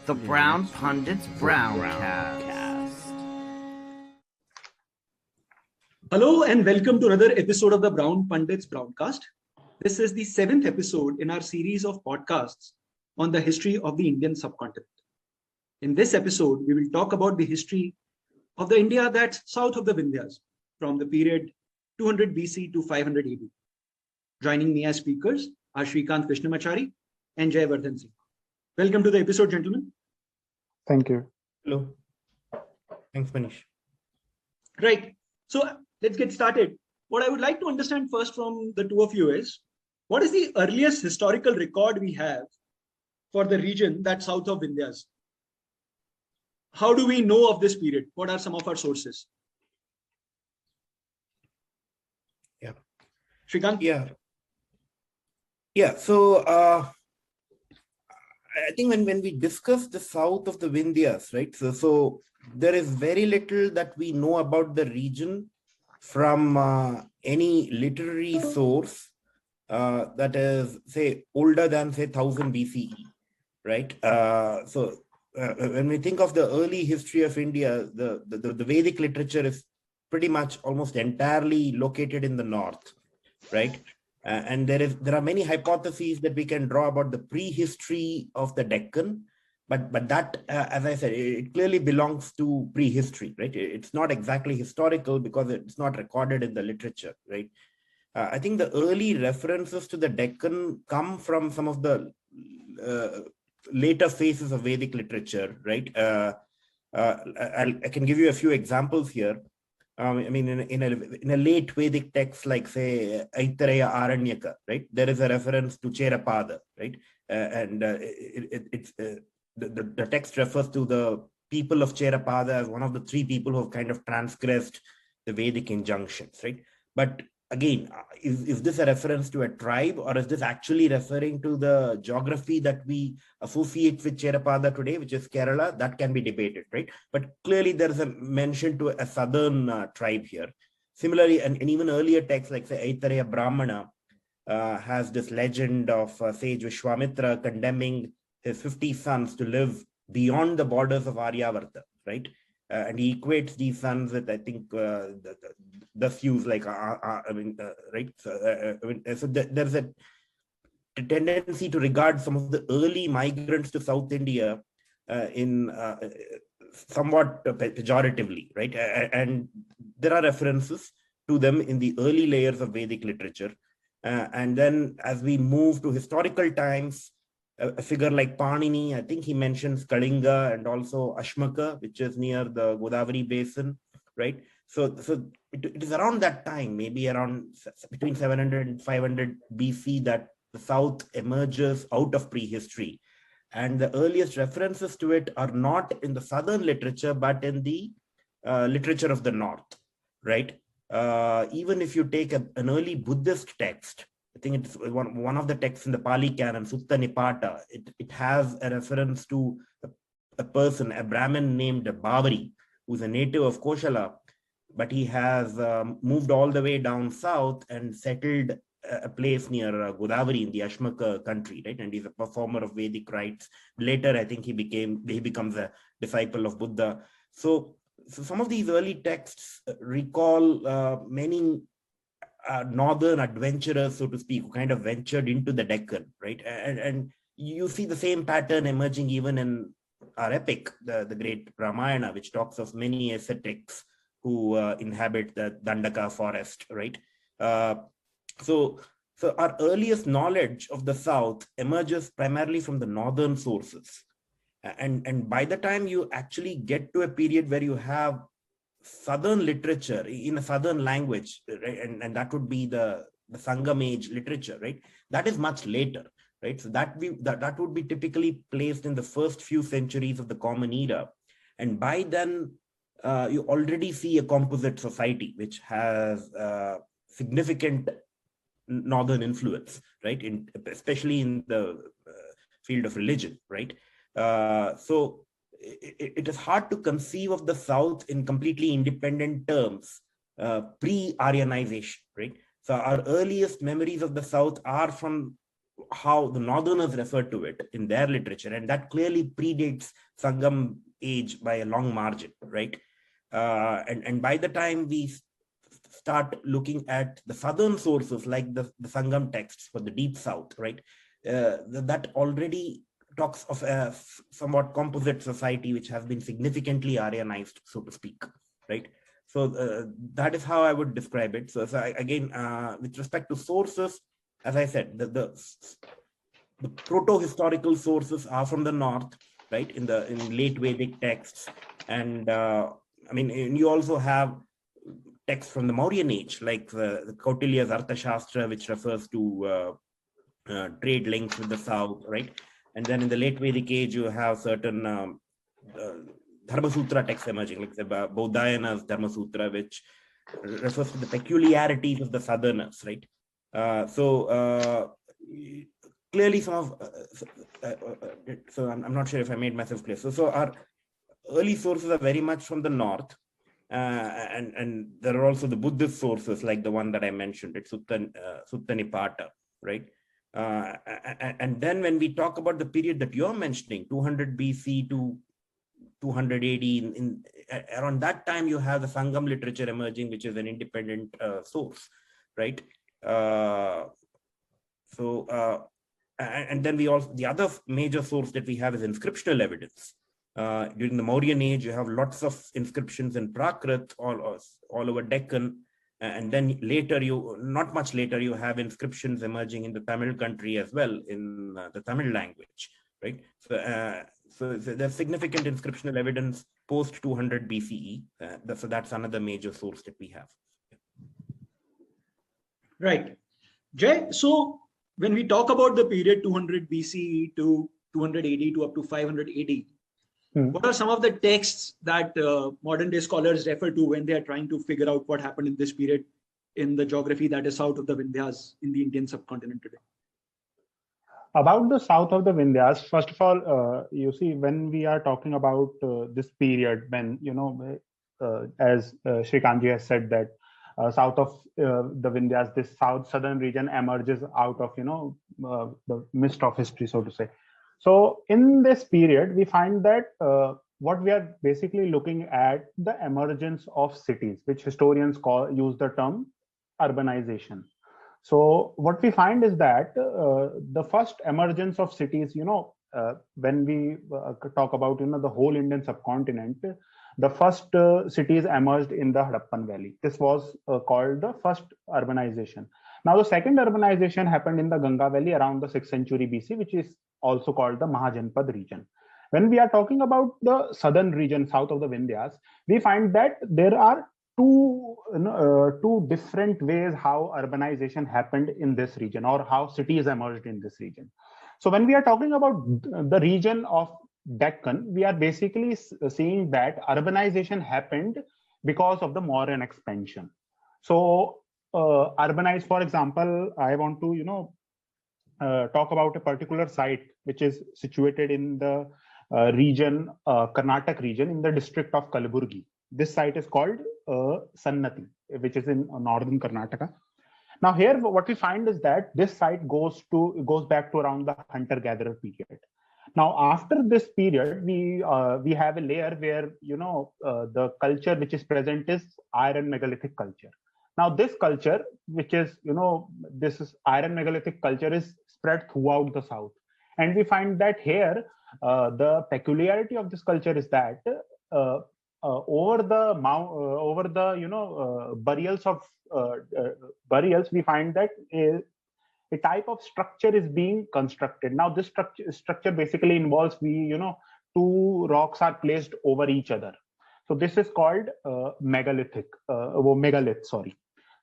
The Brown Pundits Browncast. Hello and welcome to another episode of the Brown Pundits Browncast. This is the 7th episode in our series of podcasts on the history of the Indian subcontinent. In this episode, we will talk about the history of the India that's south of the Vindhyas, from the period 200 BC to 500 AD. Joining me as speakers are Shrikanth Krishnamachari and Jay Singh. Welcome to the episode, gentlemen. Thank you. Hello. Thanks, Maneesh. Right. So let's get started. What I would like to understand first from the two of you is, what is the earliest historical record we have for the region that's south of Vindhyas? How do we know of this period? What are some of our sources? Yeah. Shrikanth? Yeah. So I think when we discuss the south of the Vindhyas, right? So there is very little that we know about the region from any literary source that is, say, older than, say, 1000 BCE, right? When we think of the early history of India, the Vedic literature is pretty much almost entirely located in the north, right? And there are many hypotheses that we can draw about the prehistory of the Deccan, but that, as I said, it clearly belongs to prehistory, right? It's not exactly historical because it's not recorded in the literature, right? I think the early references to the Deccan come from some of the later phases of Vedic literature, right? I can give you a few examples here. I mean, in a late Vedic text like, say, Aitareya Aranyaka, right? There is a reference to Cherapada, right? The text refers to the people of Cherapada as one of the three people who have kind of transgressed the Vedic injunctions, right? But again, is this a reference to a tribe, or is this actually referring to the geography that we associate with Cherapada today, which is Kerala? That can be debated, right? But clearly there is a mention to a southern tribe here. Similarly, and even earlier texts like, say, Aitareya Brahmana has this legend of sage Vishwamitra condemning his 50 sons to live beyond the borders of Aryavarta, right? And he equates these sons with, I think, the views like, right? So there's a tendency to regard some of the early migrants to South India in somewhat pejoratively, right? And there are references to them in the early layers of Vedic literature. And then as we move to historical times, a figure like Panini, I think he mentions Kalinga and also Ashmaka, which is near the Godavari basin, right? So it is around that time, maybe around between 700 and 500 BC, that the South emerges out of prehistory. And the earliest references to it are not in the southern literature, but in the literature of the north, right? Even if you take an early Buddhist text, I think it's one of the texts in the Pali canon, Sutta Nipata. It has a reference to a person, a Brahmin named Bavari, who's a native of Koshala, but he has moved all the way down south and settled a place near Godavari in the Ashmaka country, right? And he's a performer of Vedic rites. Later, I think he becomes a disciple of Buddha. So some of these early texts recall many northern adventurers, so to speak, who kind of ventured into the Deccan, right? And you see the same pattern emerging even in our epic, the great Ramayana, which talks of many ascetics who inhabit the Dandaka forest, right? So our earliest knowledge of the South emerges primarily from the northern sources. And by the time you actually get to a period where you have southern literature in a southern language, right? And that would be the Sangam age literature, right? That is much later, right? So that would be typically placed in the first few centuries of the Common Era. And by then, you already see a composite society which has significant northern influence, right? Especially in the field of religion, right? So it is hard to conceive of the South in completely independent terms pre-Aryanization, right? So our earliest memories of the South are from how the Northerners refer to it in their literature, and that clearly predates Sangam age by a long margin, right? And by the time we start looking at the southern sources like the Sangam texts for the deep south, right? That already talks of a somewhat composite society which has been significantly Aryanized, so to speak, right? So that is how I would describe it. So again, with respect to sources, as I said, the proto-historical sources are from the north, right? In late Vedic texts, and I mean, and you also have texts from the Mauryan age, like the Kautilya's Arthashastra, which refers to trade links with the south, right? And then in the late Vedic age, you have certain Dharma Sutra texts emerging, like the Bodhayana's Dharma Sutra, which refers to the peculiarities of the southerners, right? Clearly some of, so I'm not sure if I made myself clear. So our early sources are very much from the north, and there are also the Buddhist sources like the one that I mentioned, it's Sutta Nipata, right? And then when we talk about the period that you're mentioning, 200 BC to 200 AD, around that time you have the Sangam literature emerging, which is an independent source, right? And then the other major source that we have is inscriptional evidence. During the Mauryan age, you have lots of inscriptions in Prakrit all over Deccan. And then later, not much later, you have inscriptions emerging in the Tamil country as well, in the Tamil language, right? So there's significant inscriptional evidence post 200 BCE. So that's another major source that we have. Right. Jay, so when we talk about the period 200 BCE to 200 AD to up to 500 AD, what are some of the texts that modern day scholars refer to when they are trying to figure out what happened in this period in the geography that is south of the Vindhyas in the Indian subcontinent today? About the south of the Vindhyas, first of all, you see, when we are talking about this period, when, as Shrikanth has said that south of the Vindhyas, this southern region emerges out of, the mist of history, so to say. So in this period, we find that what we are basically looking at the emergence of cities, which historians use the term urbanization. So what we find is that the first emergence of cities, when we talk about, the whole Indian subcontinent, the first cities emerged in the Harappan Valley. This was called the first urbanization. Now, the second urbanization happened in the Ganga Valley around the 6th century BC, which is also called the Mahajanpad region. When we are talking about the southern region, south of the Vindhyas, we find that there are two different ways how urbanization happened in this region, or how cities emerged in this region. So when we are talking about the region of Deccan, we are basically seeing that urbanization happened because of the Mauryan expansion. So urbanize, for example, I want to talk about a particular site which is situated in the region, Karnataka region, in the district of Kalaburgi. This site is called Sannati, which is in northern Karnataka. Now here, what we find is that this site goes back to around the hunter-gatherer period. Now after this period, we have a layer where the culture which is present is iron megalithic culture. Now this culture, which is this iron megalithic culture, is spread throughout the south, and we find that here the peculiarity of this culture is that over the burials, we find that a type of structure is being constructed. Now this structure basically involves two rocks are placed over each other. So this is called megalith.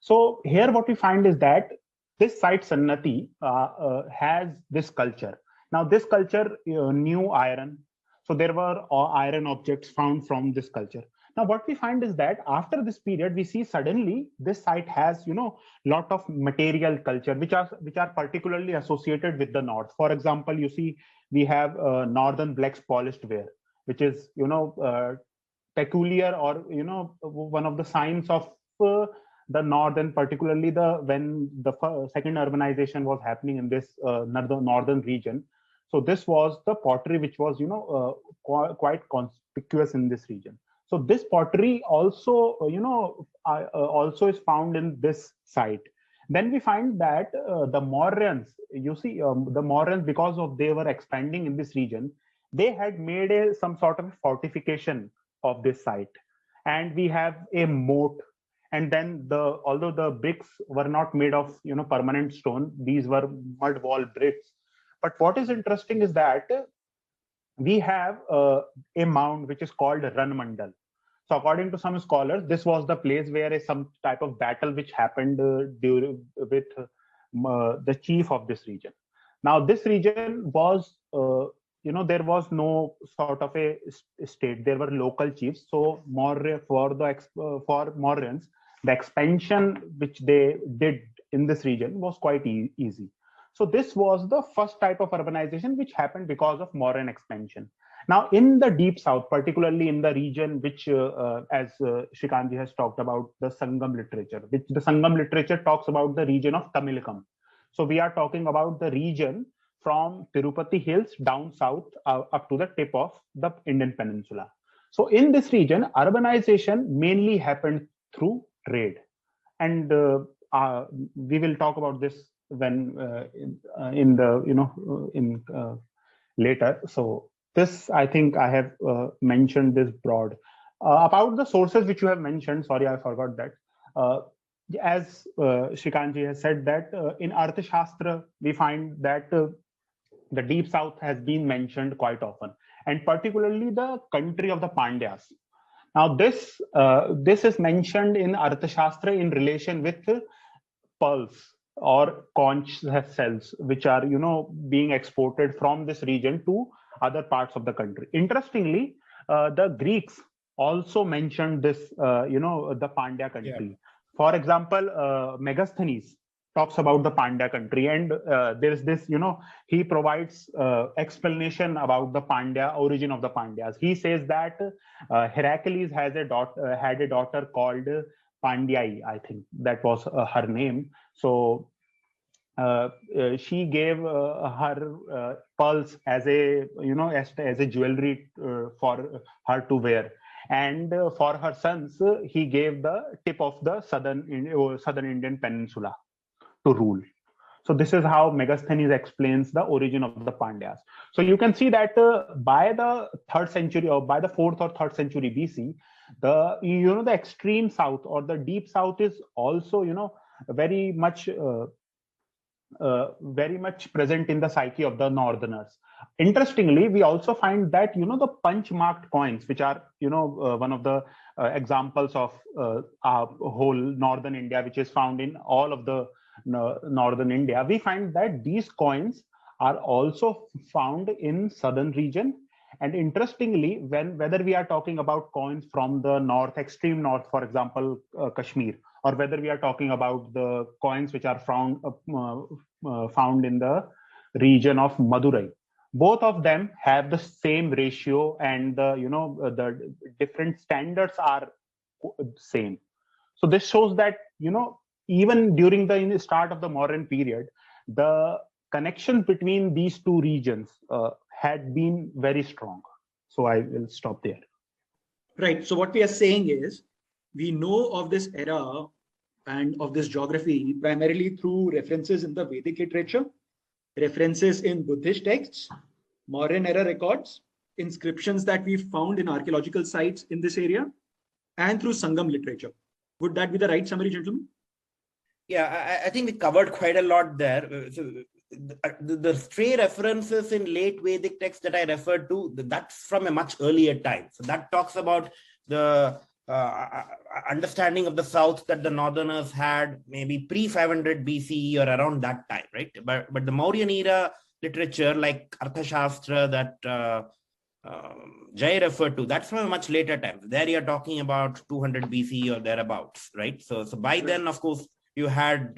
So here what we find is that this site Sannati has this culture. Now this culture knew iron. So there were iron objects found from this culture. Now what we find is that after this period, we see suddenly this site has lot of material culture which are particularly associated with the north. For example, you see we have northern blacks polished ware, which is peculiar, or one of the signs of the northern, particularly when the second urbanization was happening in this northern region. So this was the pottery which was, quite conspicuous in this region. So this pottery also, also is found in this site. Then we find that the Mauryans, the Mauryans, because of they were expanding in this region, they had made some sort of fortification of this site, and we have a moat. And then although the bricks were not made of permanent stone, these were mud wall bricks. But what is interesting is that we have a mound which is called Ran Mandal. So according to some scholars, this was the place where some type of battle which happened with the chief of this region. Now this region was, there was no sort of a state. There were local chiefs. So for Mauryans, the expansion which they did in this region was quite easy. So this was the first type of urbanization which happened because of Mauryan expansion. Now, in the deep south, particularly in the region which, as Shrikanth has talked about, the Sangam literature, which the Sangam literature talks about the region of Tamilakam. So we are talking about the region from Tirupati Hills down south up to the tip of the Indian Peninsula. So in this region, urbanization mainly happened through trade. And we will talk about this when later. So this, I think I have mentioned this broad. About the sources which you have mentioned, sorry, I forgot that. As Shrikanth has said that in Arthashastra, we find that the Deep South has been mentioned quite often, and particularly the country of the Pandyas. Now this is mentioned in Arthashastra in relation with pearls or conch cells, which are being exported from this region to other parts of the country. Interestingly, the Greeks also mentioned this, the Pandya country. Yeah. For example, Megasthenes talks about the Pandya country, and there is this, he provides explanation about the Pandya origin of the Pandyas. He says that Heracles had a daughter called Pandyai, I think that was her name. So she gave her pearls as a jewelry for her to wear, and for her sons he gave the tip of the southern Indian peninsula to rule. So this is how Megasthenes explains the origin of the Pandyas. So you can see that by the 3rd century or by the 4th or 3rd century BC, the extreme south or the deep south is also very much present in the psyche of the northerners. Interestingly, we also find that the punch marked coins, which are one of the examples of whole northern India, which is found in all of the northern India, we find that these coins are also found in southern region. And interestingly, whether we are talking about coins from the north, extreme north, for example, Kashmir, or whether we are talking about the coins which are found in the region of Madurai, both of them have the same ratio, and the different standards are same. So this shows that even during the start of the Mauryan period, the connection between these two regions had been very strong. So I will stop there. Right. So what we are saying is, we know of this era and of this geography primarily through references in the Vedic literature, references in Buddhist texts, Mauryan era records, inscriptions that we found in archaeological sites in this area, and through Sangam literature. Would that be the right summary, gentlemen? Yeah, I think we covered quite a lot there. So the stray references in late Vedic texts that I referred to, that's from a much earlier time. So that talks about the understanding of the South that the Northerners had maybe pre-500 BCE or around that time, right? But the Mauryan era literature, like Arthashastra that Jay referred to, that's from a much later time. There you're talking about 200 BCE or thereabouts, right? So by then, of course, you had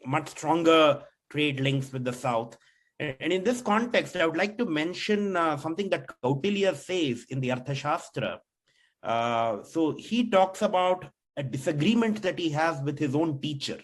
much stronger trade links with the South. And in this context, I would like to mention something that Kautilya says in the Arthashastra. So he talks about a disagreement that he has with his own teacher.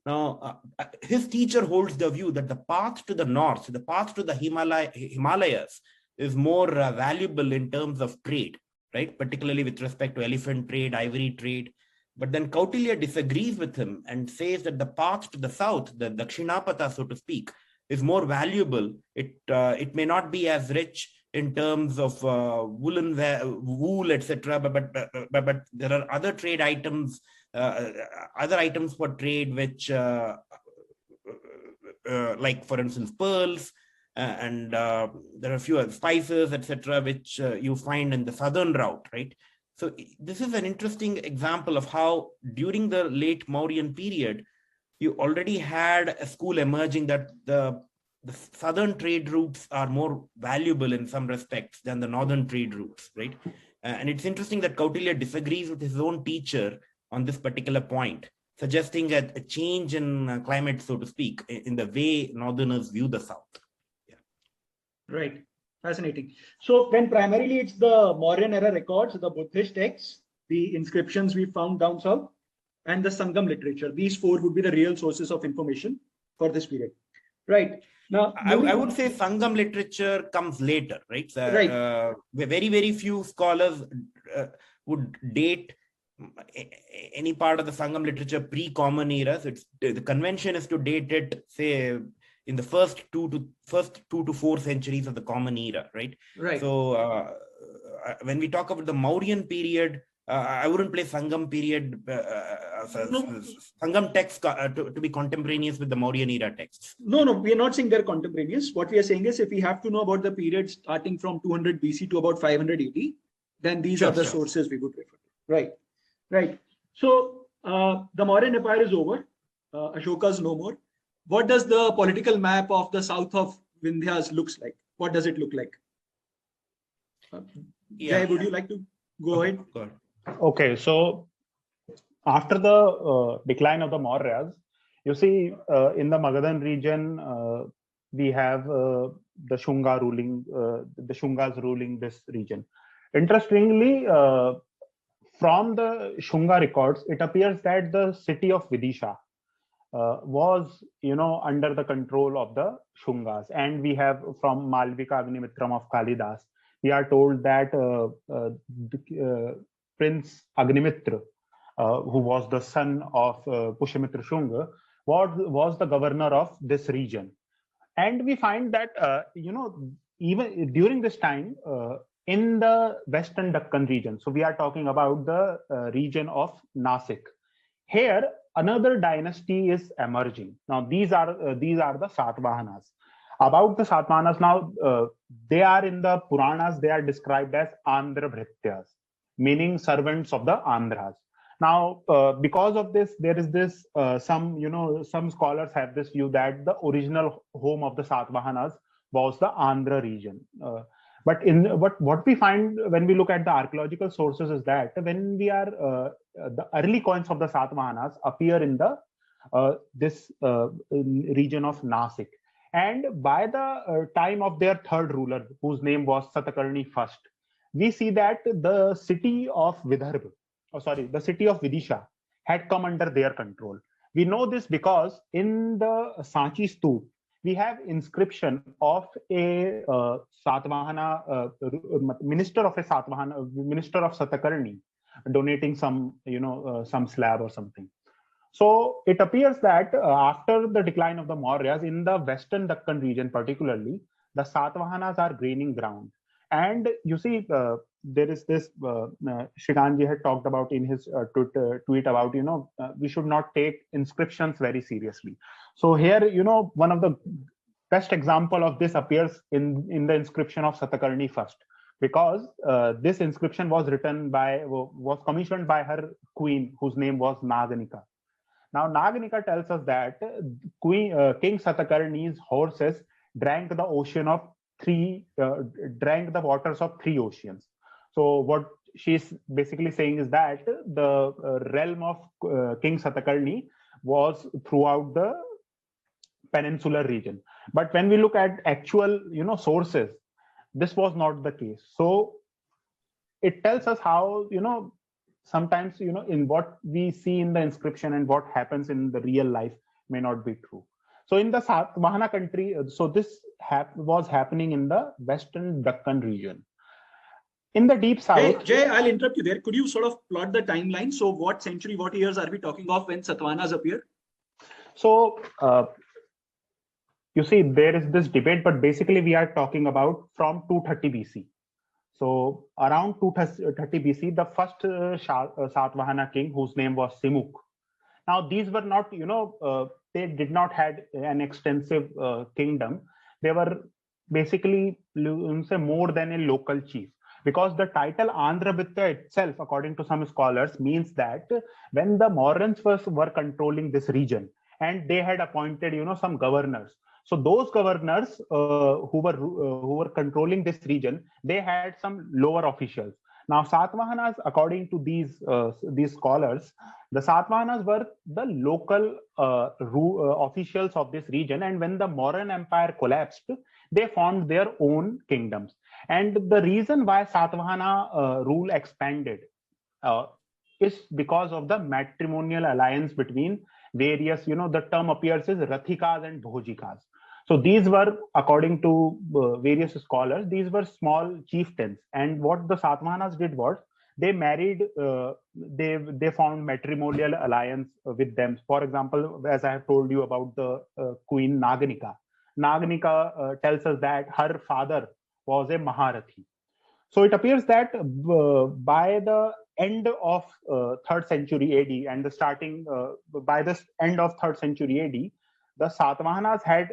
Now, his teacher holds the view that the path to the north, the path to the Himalayas is more valuable in terms of trade, right? Particularly with respect to elephant trade, ivory trade. But then Kautilya disagrees with him and says that the path to the south, the Dakshinapatha, so to speak, is more valuable. It may not be as rich in terms of wool, etc. But there are other trade items, other items for trade, which like, for instance, pearls, and there are a few spices, etc., which you find in the southern route, right? So this is an interesting example of how during the late Mauryan period, you already had a school emerging that the southern trade routes are more valuable in some respects than the northern trade routes, right? And it's interesting that Kautilya disagrees with his own teacher on this particular point, suggesting a change in climate, so to speak, in the way northerners view the south. Yeah. Right. Fascinating. So then primarily it's the Mauryan era records, the Buddhist texts, the inscriptions we found down south, and the Sangam literature. These four would be the real sources of information for this period. Right. Now, I would say Sangam literature comes later, right? Right. Very, very few scholars would date any part of the Sangam literature pre-Common Era. So the convention is to date it, say, in the first two to 4 centuries of the Common Era, right? Right. So when we talk about the Mauryan period, I wouldn't place Sangam period, Sangam texts to be contemporaneous with the Mauryan era texts. No, we are not saying they're contemporaneous. What we are saying is if we have to know about the period starting from 200 BC to about 500 AD, then these are the sources we would refer to. Right. Right. So the Mauryan Empire is over. Ashoka's no more. What does the political map of the south of Vindhyas looks like? What does it look like? Jay, would you like to go ahead? Go ahead. Okay, so after the decline of the Mauryas, you see in the Magadhan region, we have the Shunga ruling, the Shungas ruling this region. Interestingly, from the Shunga records, it appears that the city of Vidisha was, under the control of the Shungas. And we have from Malvika Agnimitram of Kalidas, we are told that Prince Agnimitra, who was the son of Pushyamitra Shunga, was the governor of this region. And we find that, even during this time, in the Western Deccan region, so we are talking about the region of Nasik. Here, another dynasty is emerging. Now, these are the Satavahanas. About the Satavahanas, now they are in the Puranas. They are described as Andhra Bhrityas, meaning servants of the Andhras. Now, because of this, there is this some scholars have this view that the original home of the Satavahanas was the Andhra region. But what we find when we look at the archaeological sources is that when we are the early coins of the Satavahanas appear in the this region of Nasik, and by the time of their third ruler, whose name was Satakarni first, we see that the city of Vidarbha, the city of Vidisha had come under their control. We know this because in the Sanchi Stup, we have inscription of a Satavahana minister of Satakarni donating some some slab or something. So it appears that after the decline of the Mauryas in the Western Deccan region, particularly, the Satavahanas are gaining ground. And you see, there is this Shrikanth had talked about in his tweet about we should not take inscriptions very seriously. So here, one of the best example of this appears in the inscription of Satakarni first, because this inscription was commissioned by her queen, whose name was Naganika. Now, Naganika tells us that King Satakarni's horses drank the waters of 3 oceans. So what she's basically saying is that the realm of King Satakarni was throughout the peninsular region. But when we look at actual, sources, this was not the case. So it tells us how, sometimes, in what we see in the inscription and what happens in the real life may not be true. So in the Satavahana country, so this was happening in the Western Deccan region. In the deep south. Jay, I'll interrupt you there. Could you sort of plot the timeline? So what century, what years are we talking of when Satavahanas appear? So you see, there is this debate, but basically we are talking about from 230 BC. So around 230 BC, the first Satavahana king, whose name was Simuk. Now these were not, they did not had an extensive kingdom. They were basically, say, more than a local chief. Because the title Andhra itself, according to some scholars, means that when the Mauryaans were controlling this region, and they had appointed, some governors. So those governors who were controlling this region, they had some lower officials. Now Satavahanas, according to these scholars, the Satavahanas were the local officials of this region, and when the Mauryan Empire collapsed, they formed their own kingdoms. And the reason why Satavahana rule expanded is because of the matrimonial alliance between various, the term appears as Rathikas and Bhojikas. So these were, according to various scholars, these were small chieftains. And what the Satavahanas did was, they married, they formed matrimonial alliance with them. For example, as I have told you about the queen Naganika. Naganika tells us that her father was a Maharathi. So it appears that by the end of 3rd century AD and by the end of 3rd century AD, the Satavahanas had,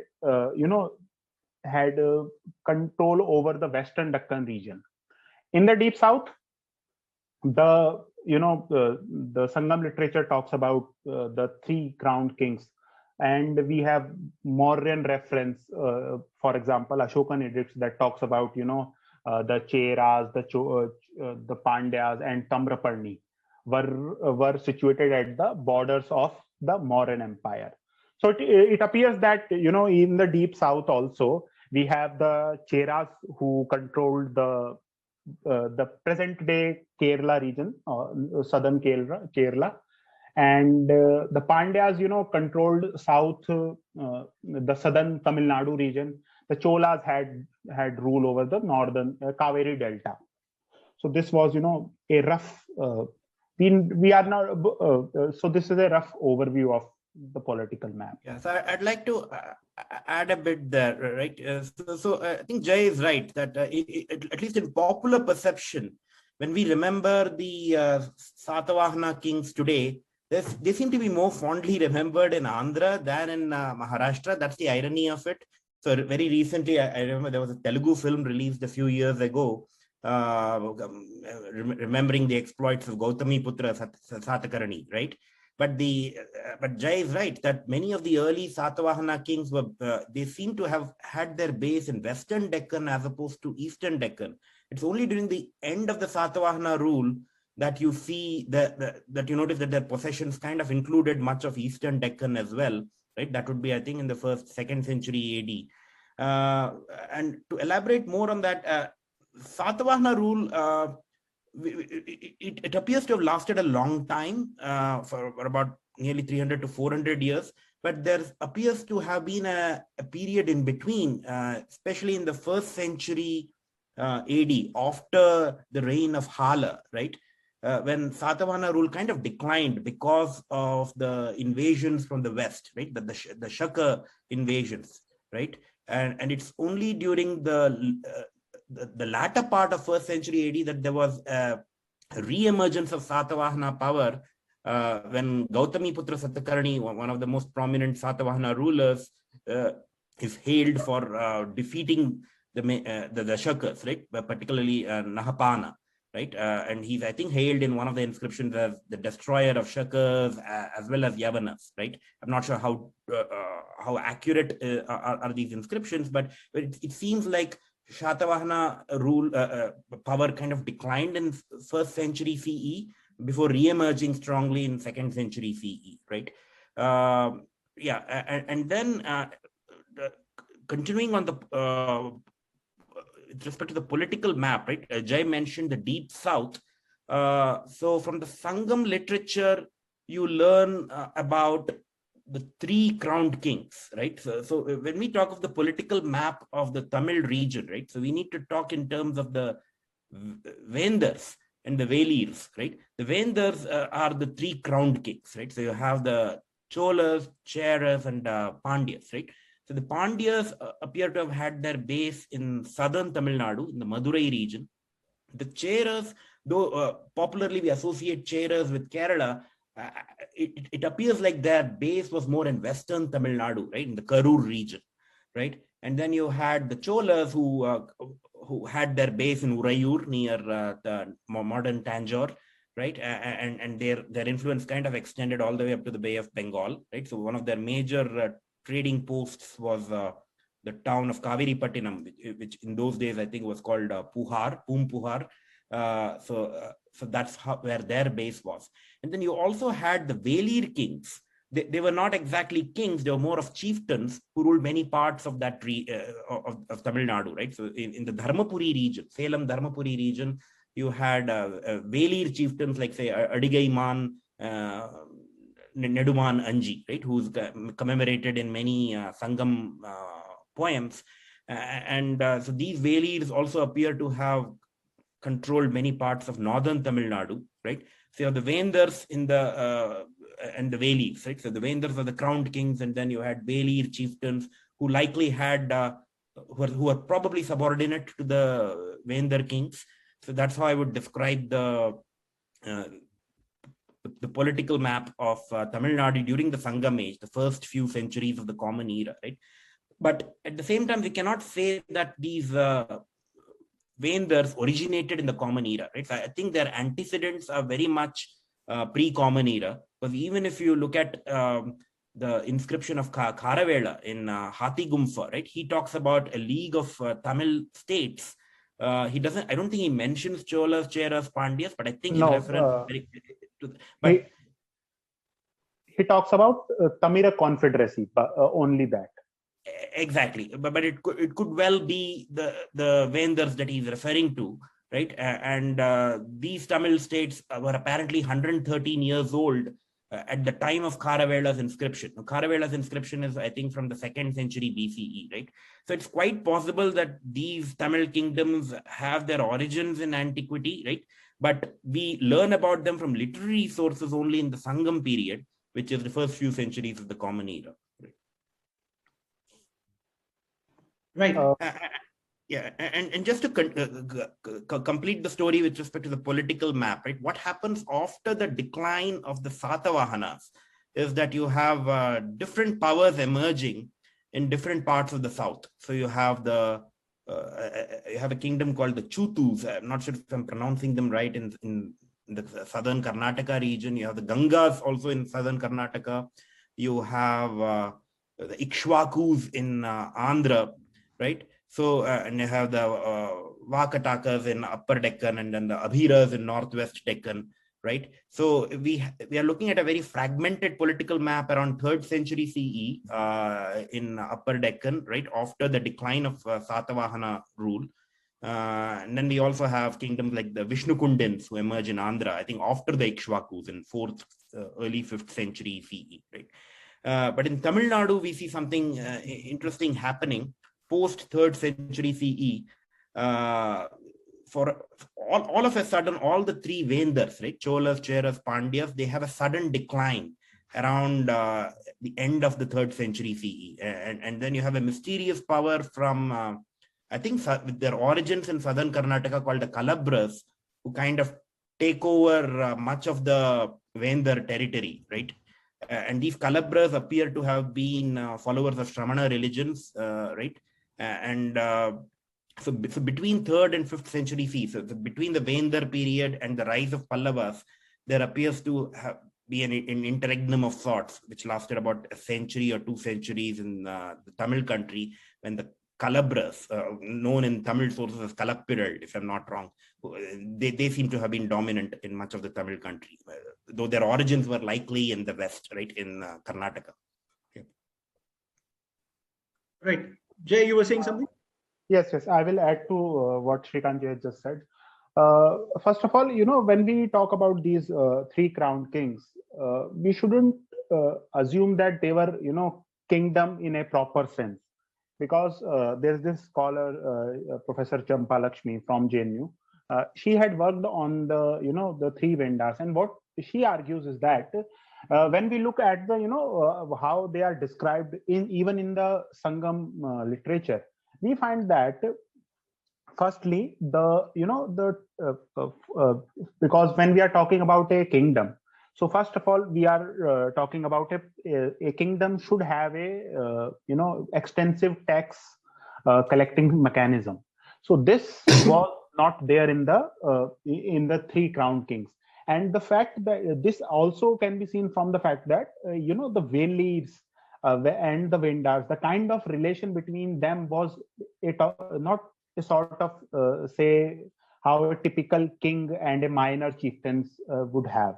control over the Western Deccan region. In the deep south, the Sangam literature talks about the 3 crowned kings, and we have Mauryan reference, for example, Ashokan edicts that talks about the Cheras, the Pandyas, and Tamraparni were situated at the borders of the Mauryan Empire. So it appears that in the deep south also we have the Cheras who controlled the present day Kerala region, southern Kerala, and the Pandyas controlled south, the southern Tamil Nadu region. The Cholas had rule over the northern Kaveri Delta. So this was a rough. We are now. So this is a rough overview of the political map. Yeah, so I'd like to add a bit there, right? So I think Jay is right that at least in popular perception, when we remember the Satavahana kings today, they seem to be more fondly remembered in Andhra than in Maharashtra. That's the irony of it. So very recently, I remember there was a Telugu film released a few years ago, remembering the exploits of Gautami Putra Satakarni, right? But Jay is right that many of the early Satavahana kings were they seem to have had their base in Western Deccan as opposed to Eastern Deccan. It's only during the end of the Satavahana rule that you see that you notice that their possessions kind of included much of Eastern Deccan as well, right? That would be, I think, in the 2nd century AD. And to elaborate more on that, Satavahana rule, it appears to have lasted a long time, for about nearly 300 to 400 years, but there appears to have been a period in between, especially in the 1st century AD, after the reign of Hala, right? When Satavahana rule kind of declined because of the invasions from the west, right? The Shaka invasions, right? And it's only during the latter part of 1st century AD that there was a re-emergence of Satavahana power when Gautami Putra Satakarni, one of the most prominent Satavahana rulers, is hailed for defeating the Shakas, right? Particularly Nahapana, right? And he's, I think, hailed in one of the inscriptions as the destroyer of Shakas as well as Yavanas, right? I'm not sure how accurate are these inscriptions, but it seems like Satavahana rule power kind of declined in 1st century CE before re-emerging strongly in 2nd century CE, right? And then continuing on the with respect to the political map, right? Jay mentioned the deep south. So from the Sangam literature, you learn about the three crowned kings, right? So when we talk of the political map of the Tamil region, right? So we need to talk in terms of the Vendors and the Velirs, right? The Vendors are the three crowned kings, right? So you have the Cholas, Cheras, and Pandyas, right? So the Pandyas appear to have had their base in southern Tamil Nadu, in the Madurai region. The Cheras, though popularly we associate Cheras with Kerala, it appears like their base was more in western Tamil Nadu, right, in the Karur region, right? And then you had the Cholas who had their base in Urayur near the modern Tanjore, right? And their influence kind of extended all the way up to the Bay of Bengal, right? So one of their major trading posts was the town of Kaviripattinam, which in those days I think was called Puhar. So that's where their base was. And then you also had the Velir kings. They were not exactly kings; they were more of chieftains who ruled many parts of that of Tamil Nadu, right? So in the Dharmapuri region, Salem Dharmapuri region, you had Velir chieftains like say Adigaiman, Neduman Anji, right, who's commemorated in many Sangam poems. So these Velirs also appear to have controlled many parts of northern Tamil Nadu, right? So you have the Vendors in the and the Velis, right? So the Vendors are the crowned kings, and then you had Velir chieftains who likely had who are probably subordinate to the Vendor kings. So that's how I would describe the political map of Tamil Nadu during the Sangam age, the first few centuries of the Common Era, right? But at the same time, we cannot say that these Vendors originated in the Common Era, right? So I think their antecedents are very much pre-Common Era. Because even if you look at the inscription of Kharavela in Hathi Gumfa, right? He talks about a league of Tamil states. He doesn't. I don't think he mentions Cholas, Cheras, Pandyas, but I think his reference. But he talks about Tamira Confederacy, only that. Exactly, but it could well be the Vendors that he's referring to, right? And these Tamil states were apparently 113 years old at the time of Kharavela's inscription. Now, Kharavela's inscription is, I think, from the 2nd century BCE, right? So it's quite possible that these Tamil kingdoms have their origins in antiquity, right? But we learn about them from literary sources only in the Sangam period, which is the first few centuries of the Common Era. Right. Yeah, and just to complete the story with respect to the political map, right? What happens after the decline of the Satavahanas is that you have different powers emerging in different parts of the south. So you have you have a kingdom called the Chutus. I'm not sure if I'm pronouncing them right in the southern Karnataka region. You have the Gangas also in southern Karnataka. You have the Ikshwakus in Andhra, right? So, and you have the Vakatakas in Upper Deccan and then the Abhiras in Northwest Deccan, right? So we are looking at a very fragmented political map around 3rd century CE in Upper Deccan, right? After the decline of Satavahana rule. And then we also have kingdoms like the Vishnukundins who emerge in Andhra, I think after the Ikshwakus in 4th, early 5th century CE, right? But in Tamil Nadu, we see something interesting happening post 3rd century CE. For all of a sudden, all the three Vendors, right, Cholas, Cheras, Pandyas, they have a sudden decline around the end of the 3rd century CE. And then you have a mysterious power from, I think, with their origins in southern Karnataka called the Kalabras, who kind of take over much of the Vendor territory, right? And these Kalabras appear to have been followers of Shramana religions, right? So between 3rd and 5th century CE, so between the Vendor period and the rise of Pallavas, there appears to be an interregnum of sorts, which lasted about a century or 2 centuries in the Tamil country, when the Kalabras, known in Tamil sources as Kalappiral, if I'm not wrong, they seem to have been dominant in much of the Tamil country, though their origins were likely in the west, right, in Karnataka. Okay. Right. Jay, you were saying something? Yes. I will add to what Shrikanth has just said. First of all, when we talk about these three crowned kings, we shouldn't assume that they were, kingdom in a proper sense, because there's this scholar, Professor Champa Lakshmi from JNU. She had worked on the three Vendas, and what she argues is that when we look at the, how they are described even in the Sangam literature, we find that firstly because when we are talking about a kingdom, so first of all we are talking about a kingdom should have a extensive tax collecting mechanism. So this was not there in the three crown kings. And the fact that this also can be seen from the fact that the Velis and the Vendas, the kind of relation between them was not a sort of say how a typical king and a minor chieftains would have.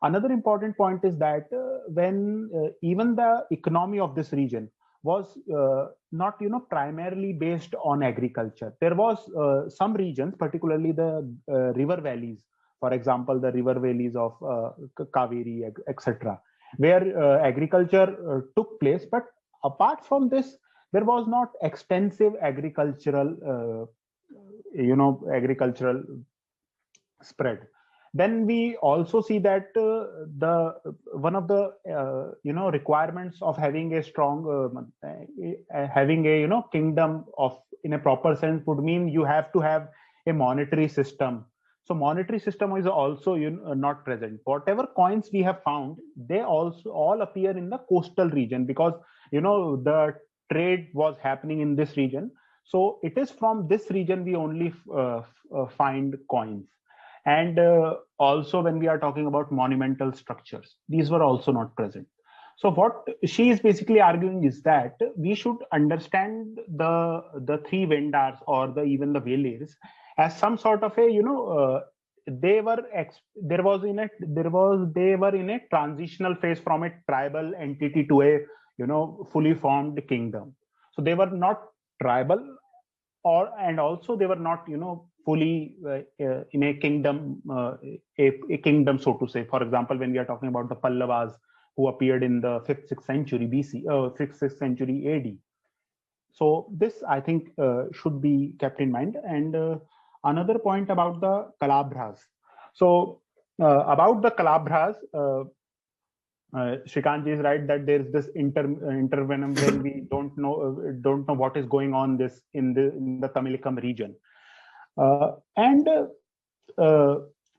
Another important point is that when even the economy of this region was not primarily based on agriculture. There was some regions, particularly the river valleys, for example the river valleys of Kaveri, etc., where agriculture took place. But apart from this, there was not extensive agricultural agricultural spread. Then we also see that the one of the requirements of having a strong having a kingdom of in a proper sense would mean you have to have a monetary system. So monetary system is also not present. Whatever coins we have found, they also all appear in the coastal region, because the trade was happening in this region. So it is from this region we only find coins. And also when we are talking about monumental structures, these were also not present. So what she is basically arguing is that we should understand the three Vendars or even the Velis as some sort of a they were in a transitional phase from a tribal entity to a fully formed kingdom. So they were not tribal, and also they were not fully in a kingdom, a kingdom, so to say. For example, when we are talking about the Pallavas, who appeared in the 5th, 6th century BC, 5th, 6th century AD. So this, I think, should be kept in mind. And another point about the Kalabras. So about the Kalabras, Shrikanth is right that there is this intervenom when we don't know what is going on this in the Tamilikam region. And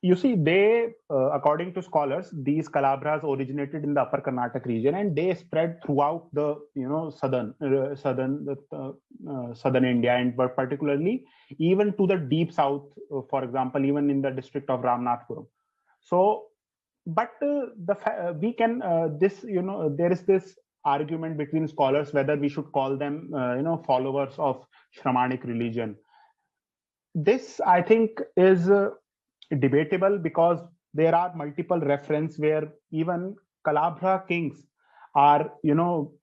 you see, they, according to scholars, these Kalabras originated in the Upper Karnataka region, and they spread throughout the southern India, and but particularly even to the deep south. For example, even in the district of Ramnathpuram. So, but we can there is this argument between scholars whether we should call them followers of Shramanic religion. This, I think, is debatable, because there are multiple references where even Kalabra kings are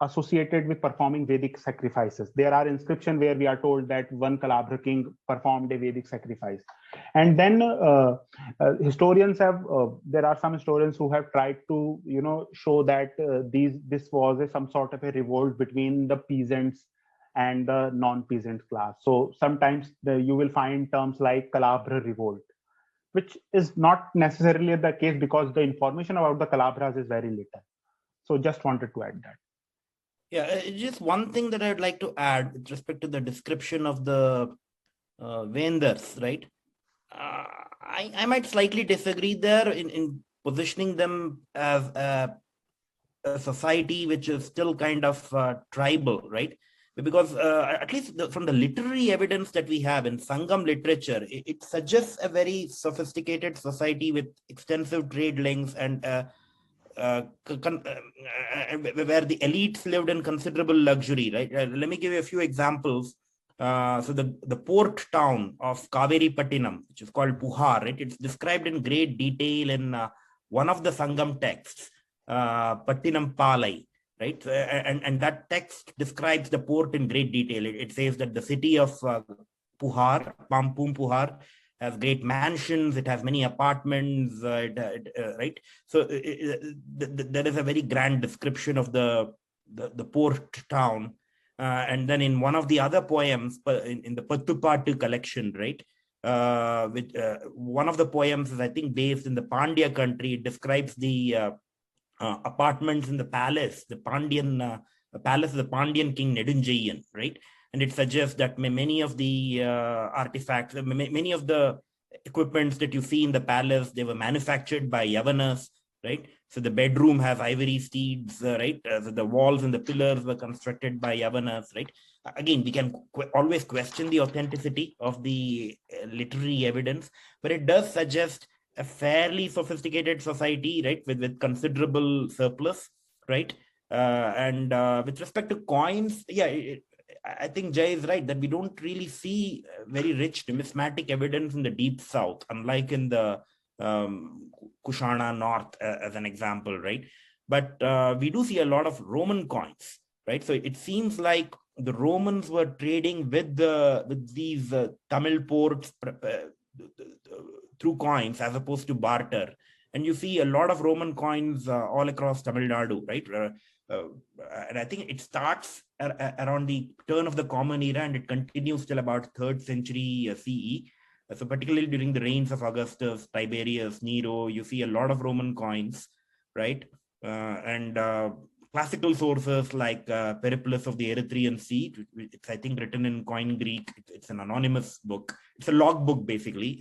associated with performing Vedic sacrifices. There are inscriptions where we are told that one Kalabra king performed a Vedic sacrifice. And then historians have there are some historians who have tried to show that this was some sort of a revolt between the peasants and the non-peasant class. So sometimes you will find terms like Kalabra revolt, which is not necessarily the case, because the information about the Kalabras is very little. So just wanted to add that. Yeah, just one thing that I would like to add with respect to the description of the Vendars, right? I might slightly disagree there in positioning them as a society which is still kind of tribal, right? Because at least from the literary evidence that we have in Sangam literature, it suggests a very sophisticated society with extensive trade links and where the elites lived in considerable luxury, right? Let me give you a few examples. So the port town of Kaveri Pattinam, which is called Puhar, right? It's described in great detail in one of the Sangam texts, Pattinam Palai, right? And that text describes the port in great detail. It says that the city of Puhar, Pampum Puhar, has great mansions, it has many apartments, right? So there is a very grand description of the port town. And then in one of the other poems, in the Pattupattu collection, right? One of the poems is, I think, based in the Pandya country. It describes the apartments in the palace, the Pandyan palace of the Pandyan king Nedunjayan, right? And it suggests that many of the artifacts, many of the equipments that you see in the palace, they were manufactured by Yavanas, right? So the bedroom has ivory steeds, right? So the walls and the pillars were constructed by Yavanas, right? Again, we can always question the authenticity of the literary evidence, but it does suggest a fairly sophisticated society, right, with considerable surplus, right? And with respect to coins, yeah, I think Jay is right that we don't really see very rich numismatic evidence in the deep south, unlike in the Kushana North, as an example, right? But we do see a lot of Roman coins, right? So it seems like the Romans were trading with these Tamil ports through coins as opposed to barter. And you see a lot of Roman coins all across Tamil Nadu, right? And I think it starts around the turn of the Common Era and it continues till about 3rd century CE. So particularly during the reigns of Augustus, Tiberius, Nero, you see a lot of Roman coins, right? And classical sources like Periplus of the Erythraean Sea, it's, I think, written in Koine Greek. It's an anonymous book. It's a log book, basically,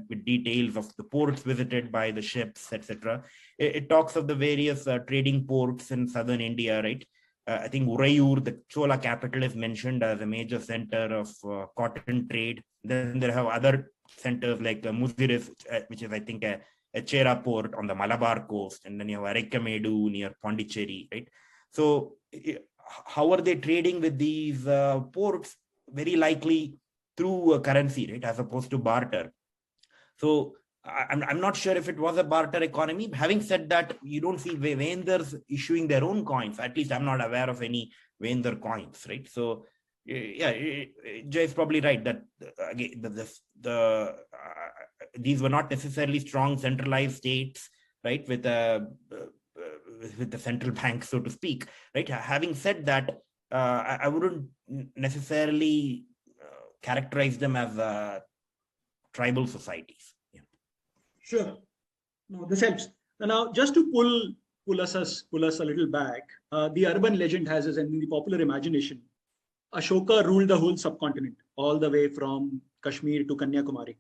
with details of the ports visited by the ships, etc. It talks of the various trading ports in southern India, right? I think Urayur, the Chola capital, is mentioned as a major center of cotton trade. Then there have other centers like Muziris, which is, I think, a Chera port on the Malabar coast, and then you have Arikamedu near Pondicherry, right? So how are they trading with these ports? Very likely through currency, right, as opposed to barter. So I'm not sure if it was a barter economy. Having said that, you don't see vendors issuing their own coins. At least I'm not aware of any vendor coins, right? So yeah, Jay is probably right that again these were not necessarily strong centralized states, right, with the central bank, so to speak, right? Having said that, I wouldn't necessarily characterize them as tribal societies. Yeah. Sure. No, this helps. Now, just to pull us a little back, the urban legend has us, and in the popular imagination, Ashoka ruled the whole subcontinent, all the way from Kashmir to Kanyakumari.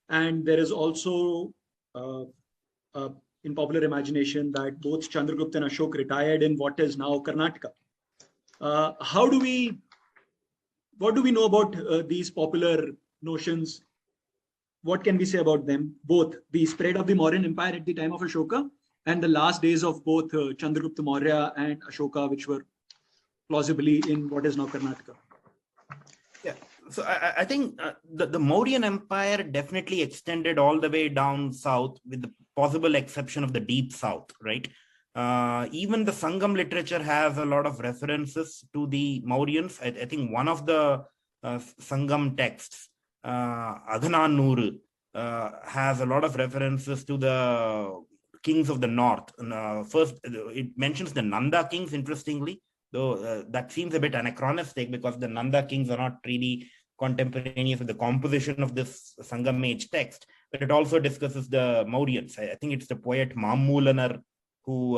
And there is also, in popular imagination, that both Chandragupta and Ashok retired in what is now Karnataka. What do we know about these popular notions? What can we say about them? Both the spread of the Mauryan Empire at the time of Ashoka and the last days of both Chandragupta Maurya and Ashoka, which were plausibly in what is now Karnataka. Yeah, so I think the Mauryan Empire definitely extended all the way down south, with the possible exception of the deep south, right? Even the Sangam literature has a lot of references to the Mauryans. I think one of the Sangam texts, Adhananuru, has a lot of references to the kings of the north. First, it mentions the Nanda kings, interestingly, though that seems a bit anachronistic because the Nanda kings are not really contemporaneous with the composition of this Sangam age text, but it also discusses the Mauryans. I think it's the poet Mammulanar who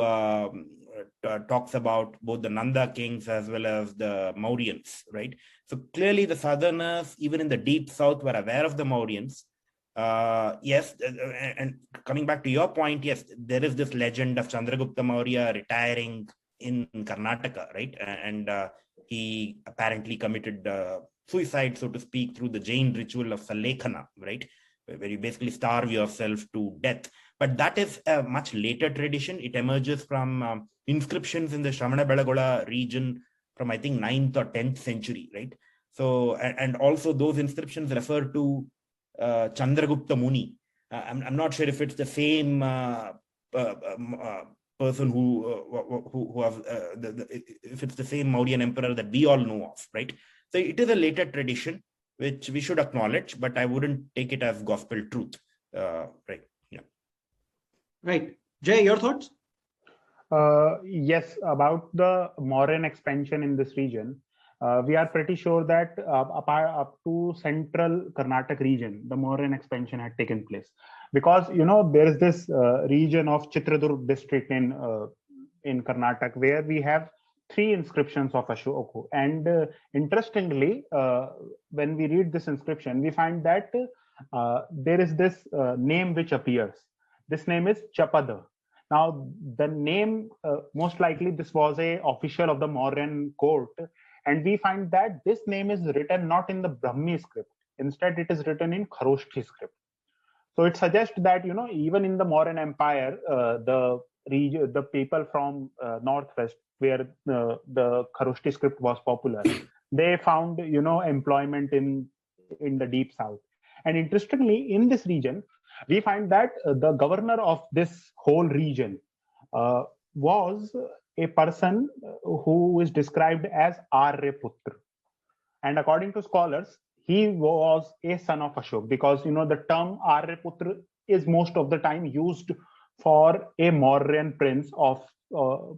talks about both the Nanda kings as well as the Mauryans, right? So clearly the southerners, even in the deep south, were aware of the Mauryans. Yes, and coming back to your point, yes, there is this legend of Chandragupta Maurya retiring in Karnataka, right? And he apparently committed suicide, so to speak, through the Jain ritual of Salekhana, right? Where you basically starve yourself to death. But that is a much later tradition. It emerges from inscriptions in the Shravana Belagola region from, I think, 9th or 10th century, right? So, and also those inscriptions refer to Chandragupta Muni. I'm not sure if it's the same person who have if it's the same Mauryan emperor that we all know of, right? So it is a later tradition. which we should acknowledge, but I wouldn't take it as gospel truth. Right. Yeah. Right. Jay, your thoughts? Yes, about the Mauryan expansion in this region, we are pretty sure that up to central Karnataka region, the Mauryan expansion had taken place. Because, there is this region of Chitradurg district in Karnataka where we have 3 inscriptions of Ashoka. And interestingly, when we read this inscription, we find that there is this name which appears. This name is Chapada. Now, the name, most likely this was a official of the Mauryan court. And we find that this name is written not in the Brahmi script. Instead, it is written in Kharoshthi script. So it suggests that, even in the Mauryan Empire, the people from Northwest, where the Kharoshthi script was popular, they found, employment in the deep south. And interestingly, in this region, we find that the governor of this whole region was a person who is described as Aryaputra. And according to scholars, he was a son of Ashok, because the term Aryaputra is most of the time used for a Mauryan prince of,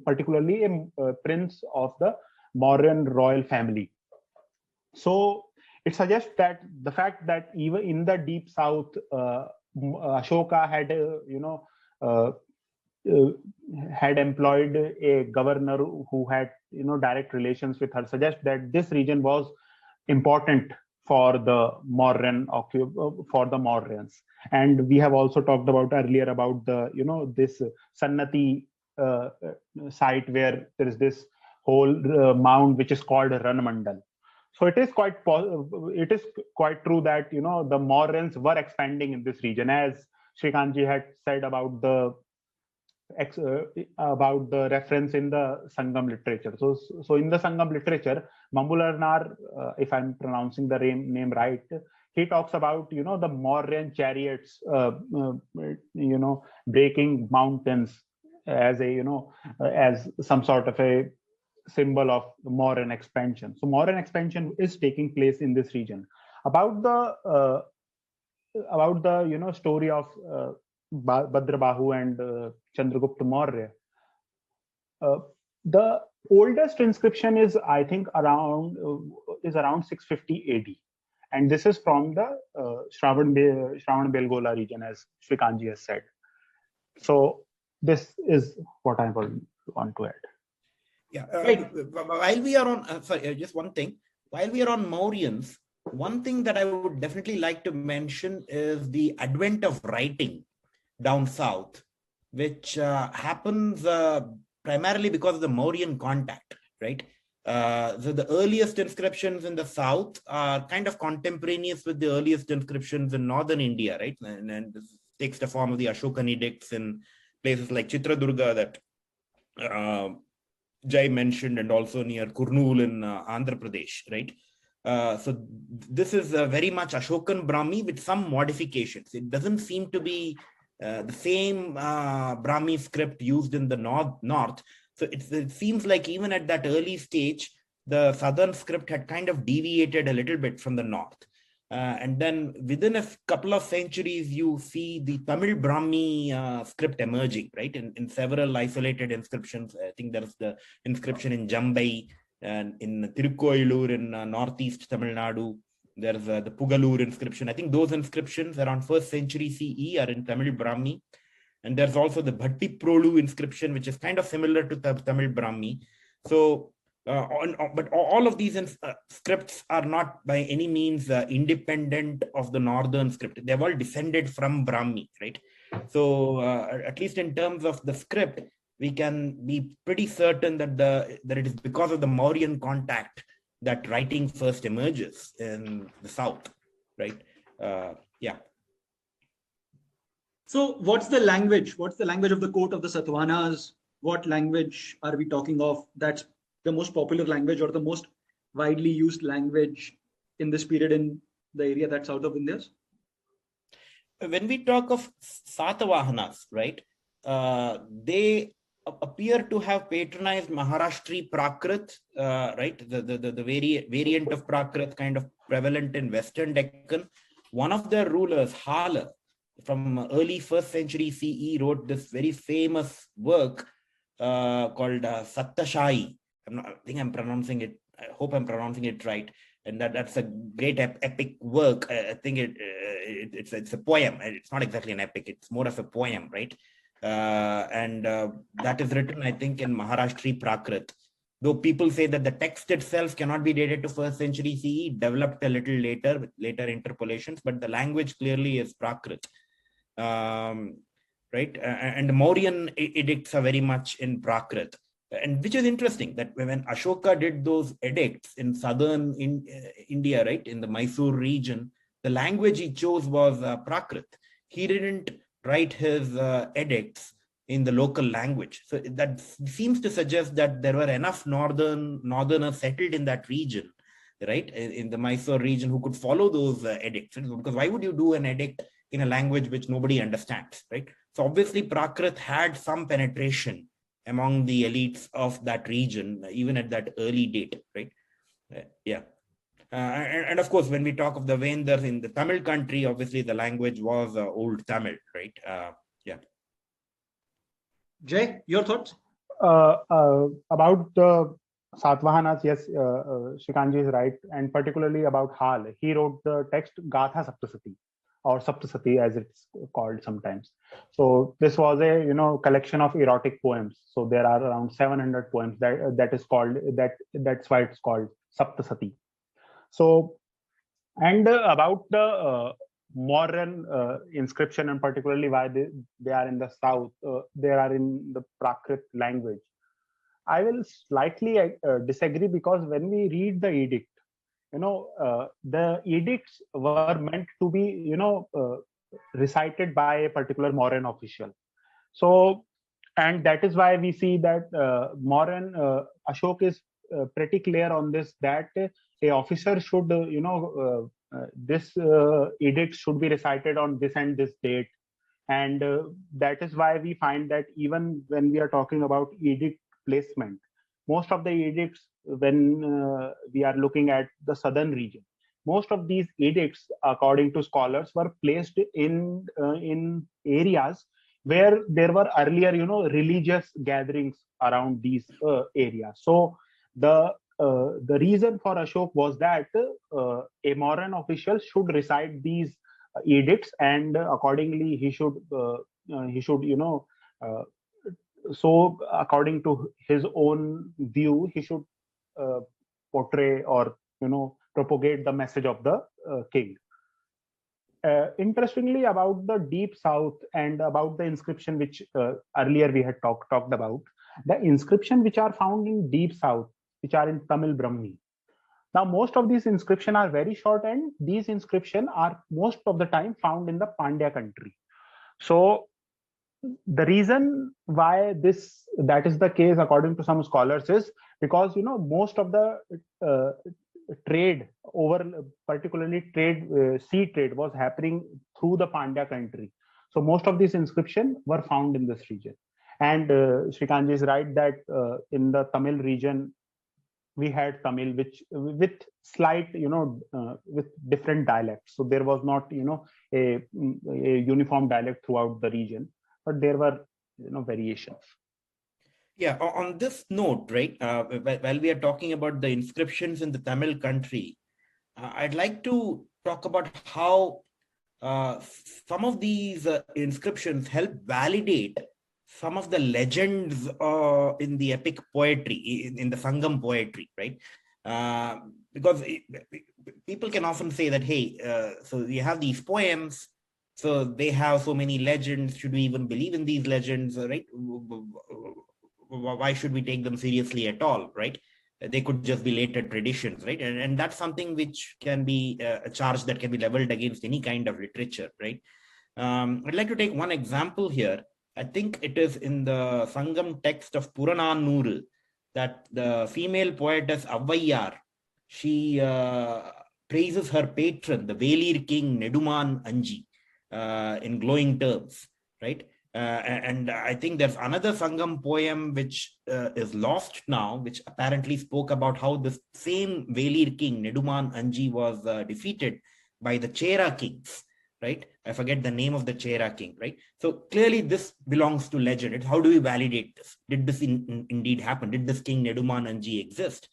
particularly a prince of the Mauryan royal family. So it suggests that the fact that even in the deep south, Ashoka had, had employed a governor who had, direct relations with her, suggests that this region was important for the Mauryans. And we have also talked about earlier about the, this Sannati site where there is this whole mound which is called Ranmandal. So it is quite true that the Mauryans were expanding in this region, as Shrikanth had said about the reference in the Sangam literature. So in the Sangam literature, Mambularnar, if I'm pronouncing the name right, he talks about the Mauryan chariots breaking mountains as a as some sort of a symbol of Mauryan expansion. So Mauryan expansion is taking place in this region. About the story of Bhadrabahu and Chandragupta Maurya, the oldest inscription is, I think, around 650 AD, and this is from the Shravan Belgola region, as Shrikanth has said. So this is what I want to add. Yeah. While we are on, just one thing. While we are on Mauryans, one thing that I would definitely like to mention is the advent of writing down south, which happens primarily because of the Mauryan contact, right? So the earliest inscriptions in the south are kind of contemporaneous with the earliest inscriptions in northern India, right? And this takes the form of the Ashokan edicts in places like Chitradurga that Jay mentioned, and also near Kurnool in Andhra Pradesh, right? So this is very much Ashokan Brahmi with some modifications. It doesn't seem to be the same Brahmi script used in the north. So it seems like even at that early stage, the southern script had kind of deviated a little bit from the north. And then within a couple of centuries, you see the Tamil Brahmi script emerging, right? In several isolated inscriptions. I think there's the inscription in Jambai and in Tirukkoilur in northeast Tamil Nadu. There's the Pugalur inscription. I think those inscriptions around 1st century CE are in Tamil Brahmi. And there's also the Bhattiprolu inscription, which is kind of similar to the Tamil Brahmi. So, but all of these scripts are not by any means independent of the northern script. They've all descended from Brahmi, right? So at least in terms of the script, we can be pretty certain that that it is because of the Mauryan contact that writing first emerges in the south, right? Yeah. So what's the language? What's the language of the court of the Satavahanas? What language are we talking of? That's the most popular language or the most widely used language in this period in the area that's south of Indus? When we talk of Satahavahanas, right, they appear to have patronized Maharashtri Prakrit, right, the variant of Prakrit kind of prevalent in Western Deccan. One of their rulers, Hala, from early 1st century CE, wrote this very famous work called Satahavahanas. I think I'm pronouncing it. I hope I'm pronouncing it right. And that's a great epic work. I think it's a poem. It's not exactly an epic. It's more of a poem, right? And that is written, I think, in Maharashtri Prakrit. Though people say that the text itself cannot be dated to 1st century CE, developed a little later with later interpolations, but the language clearly is Prakrit. Right? And the Mauryan edicts are very much in Prakrit. And which is interesting that when Ashoka did those edicts in southern India, right, in the Mysore region, the language he chose was Prakrit. He didn't write his edicts in the local language. So that seems to suggest that there were enough northerners settled in that region, right, in the Mysore region, who could follow those edicts. Because why would you do an edict in a language which nobody understands, right? So obviously Prakrit had some penetration among the elites of that region, even at that early date, right? Yeah. And of course, when we talk of the Vendars in the Tamil country, obviously the language was Old Tamil, right? Yeah. Jay, your thoughts? About the Satavahanas, yes, Shrikanth is right, and particularly about Hal. He wrote the text Gatha Saptasati, or Saptasati as it's called sometimes. So this was a collection of erotic poems. So there are around 700 poems that's why it's called Saptasati. So, and about the Mauryan inscription, and particularly why they are in the south, they are in the Prakrit language. I will slightly disagree, because when we read the edict, the edicts were meant to be, recited by a particular Mauryan official. So, and that is why we see that Mauryan Ashok is pretty clear on this, that a officer should, this edict should be recited on this and this date. And that is why we find that even when we are talking about edict placement, most of the edicts, when we are looking at the southern region, most of these edicts, according to scholars, were placed in areas where there were earlier, religious gatherings around these areas. So the reason for Ashok was that a Mauryan official should recite these edicts, and accordingly he should so according to his own view, he should portray or propagate the message of the king. Interestingly, about the deep south and about the inscription which earlier we had talked about, the inscription which are found in deep south, which are in Tamil Brahmi. Now, most of these inscriptions are very short, and these inscriptions are most of the time found in the Pandya country. So the reason why that is the case, according to some scholars, is because most of the trade, particularly sea trade, was happening through the Pandya country. So most of these inscriptions were found in this region. And Shrikanth is right that in the Tamil region, we had Tamil, which with slight, with different dialects. So there was not, a uniform dialect throughout the region, but there were, variations. Yeah, on this note, right, while we are talking about the inscriptions in the Tamil country, I'd like to talk about how some of these inscriptions help validate some of the legends in the epic poetry, in the Sangam poetry, right? Because people can often say that, hey, so you have these poems, so they have so many legends. Should we even believe in these legends, right? Why should we take them seriously at all, right? They could just be later traditions, right? And that's something which can be a charge that can be leveled against any kind of literature, right? I'd like to take one example here. I think it is in the Sangam text of Puranannuru that the female poetess Avvaiyar, she praises her patron, the Velir king Neduman Anji, in glowing terms, right? And I think there's another Sangam poem which is lost now, which apparently spoke about how this same Velir king, Neduman Anji, was defeated by the Chera kings, right? I forget the name of the Chera king, right? So clearly this belongs to legend. It's how do we validate this? Did this indeed happen? Did this king Neduman Anji exist?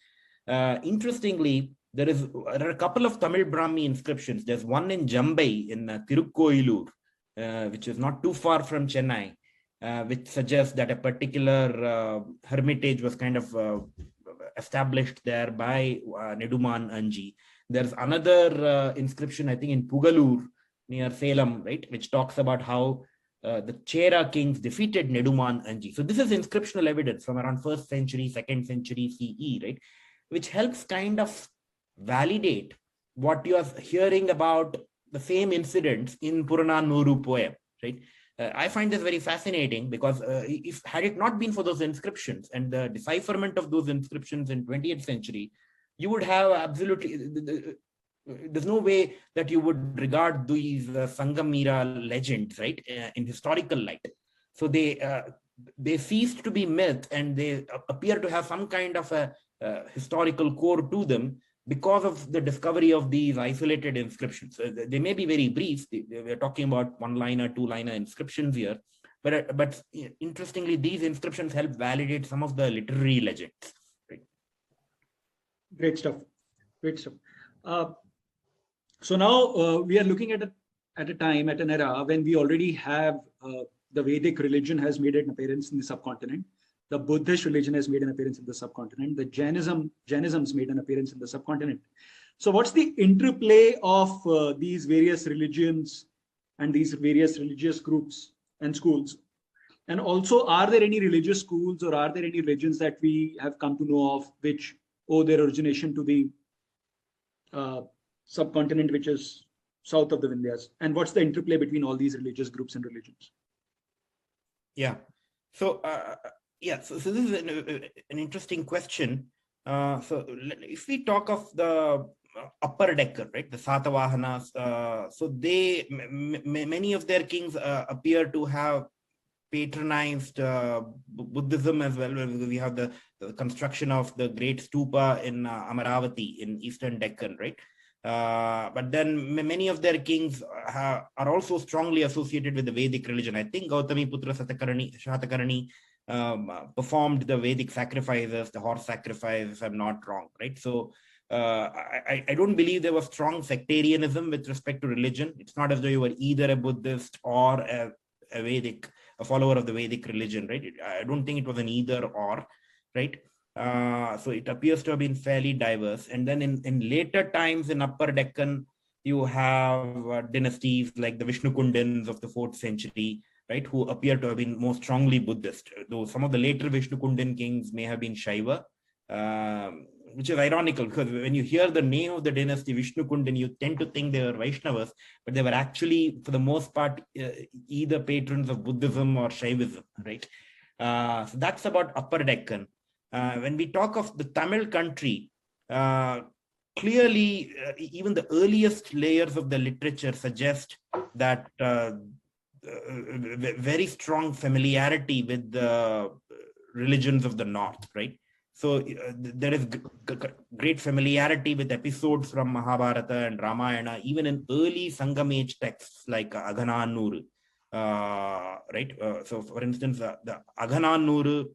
Interestingly, there are a couple of Tamil Brahmi inscriptions. There's one in Jambai in Tirukkoilur, which is not too far from Chennai, which suggests that a particular hermitage was kind of established there by Neduman Anji. There's another inscription, I think, in Pugalur near Salem, right, which talks about how the Chera kings defeated Neduman Anji. So this is inscriptional evidence from around 1st century, 2nd century CE, right, which helps kind of validate what you are hearing about the same incidents in Purananuru poem, right? I find this very fascinating because if had it not been for those inscriptions and the decipherment of those inscriptions in 20th century, you would have absolutely, there's no way that you would regard these Sangamira legends, right, in historical light. So they ceased to be myth and they appear to have some kind of a historical core to them, because of the discovery of these isolated inscriptions. They may be very brief. We're talking about one-liner, two-liner inscriptions here. But interestingly, these inscriptions help validate some of the literary legends. Right? Great stuff. Great stuff. So now we are looking at a time, at an era when we already have the Vedic religion has made an appearance in the subcontinent. The Buddhist religion has made an appearance in the subcontinent. The Jainism's made an appearance in the subcontinent. So what's the interplay of these various religions and these various religious groups and schools? And also, are there any religious schools or are there any religions that we have come to know of which owe their origination to the subcontinent, which is south of the Vindhyas? And what's the interplay between all these religious groups and religions? Yeah. So, so this is an interesting question. So if we talk of the upper Deccan, right, the Satavahanas, so many of their kings appear to have patronized Buddhism as well. We have the construction of the great stupa in Amaravati in eastern Deccan, right? But then many of their kings are also strongly associated with the Vedic religion. I think Gautami Putra Shatakarni performed the Vedic sacrifices, the horse sacrifice, if I'm not wrong, right? So I don't believe there was strong sectarianism with respect to religion. It's not as though you were either a Buddhist or a follower of the Vedic religion, right? I don't think it was an either or, right? So it appears to have been fairly diverse. And then in later times in Upper Deccan, you have dynasties like the Vishnukundins of the 4th century, right, who appear to have been more strongly Buddhist, though some of the later Vishnukundin kings may have been Shaiva, which is ironical because when you hear the name of the dynasty Vishnukundin, you tend to think they were Vaishnavas, but they were actually, for the most part, either patrons of Buddhism or Shaivism, right? So that's about Upper Deccan. When we talk of the Tamil country, clearly, even the earliest layers of the literature suggest that very strong familiarity with the religions of the north, right? So there is great familiarity with episodes from Mahabharata and Ramayana, even in early Sangam age texts like Aghanannuru, right? So for instance, the Aghanannuru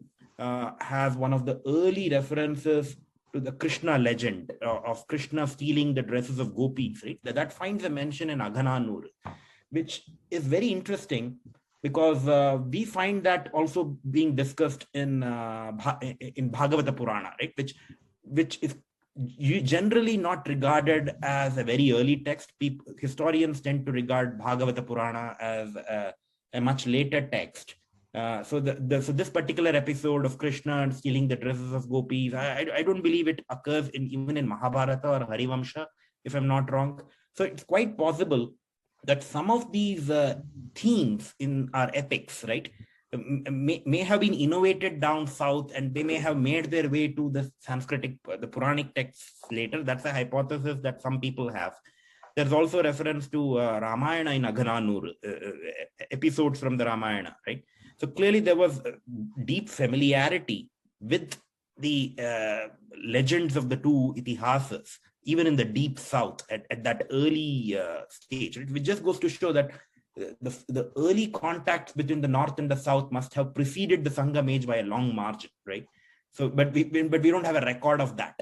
has one of the early references to the Krishna legend of Krishna stealing the dresses of gopis, right? That finds a mention in Aghanannuru, which is very interesting because we find that also being discussed in Bhagavata Purana, right? Which is generally not regarded as a very early text. Historians tend to regard Bhagavata Purana as a much later text. So this particular episode of Krishna stealing the dresses of gopis, I don't believe it occurs even in Mahabharata or Harivamsha, if I'm not wrong. So it's quite possible that some of these themes in our epics, right, may have been innovated down south and they may have made their way to the the Puranic texts later. That's a hypothesis that some people have. There's also reference to Ramayana in Aghanannur, episodes from the Ramayana, right? So clearly there was a deep familiarity with the legends of the two itihasas, even in the deep south at that early stage. It just goes to show that the early contacts between the north and the south must have preceded the Sangam age by a long margin, right? So, but we don't have a record of that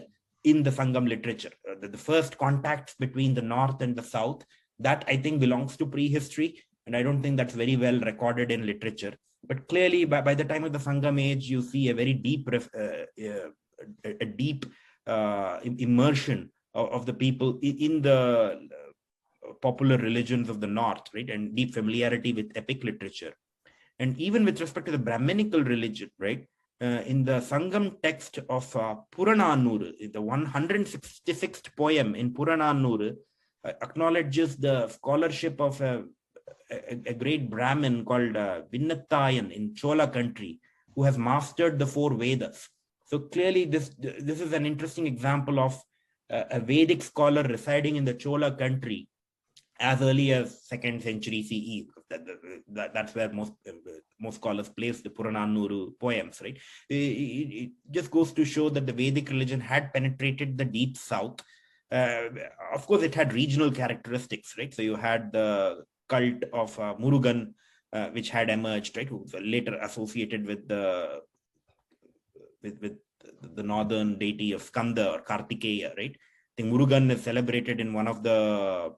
in the Sangam literature. The first contacts between the north and the south, that I think belongs to prehistory, and I don't think that's very well recorded in literature. But clearly, by the time of the Sangam age, you see a very deep, immersion of the people in the popular religions of the north, right, and deep familiarity with epic literature. And even with respect to the Brahminical religion, right, in the Sangam text of Purananuru, the 166th poem in Purananuru acknowledges the scholarship of a great Brahmin called Vinnattayan in Chola country, who has mastered the 4 Vedas. So clearly this is an interesting example of a Vedic scholar residing in the Chola country as early as 2nd century CE. That's where most scholars place the Purananuru poems, right? It just goes to show that the Vedic religion had penetrated the deep south. Of course, it had regional characteristics, right? So you had the cult of Murugan, which had emerged, right, who was later associated with the northern deity of Skanda or Kartikeya, right? I think Murugan is celebrated in one of the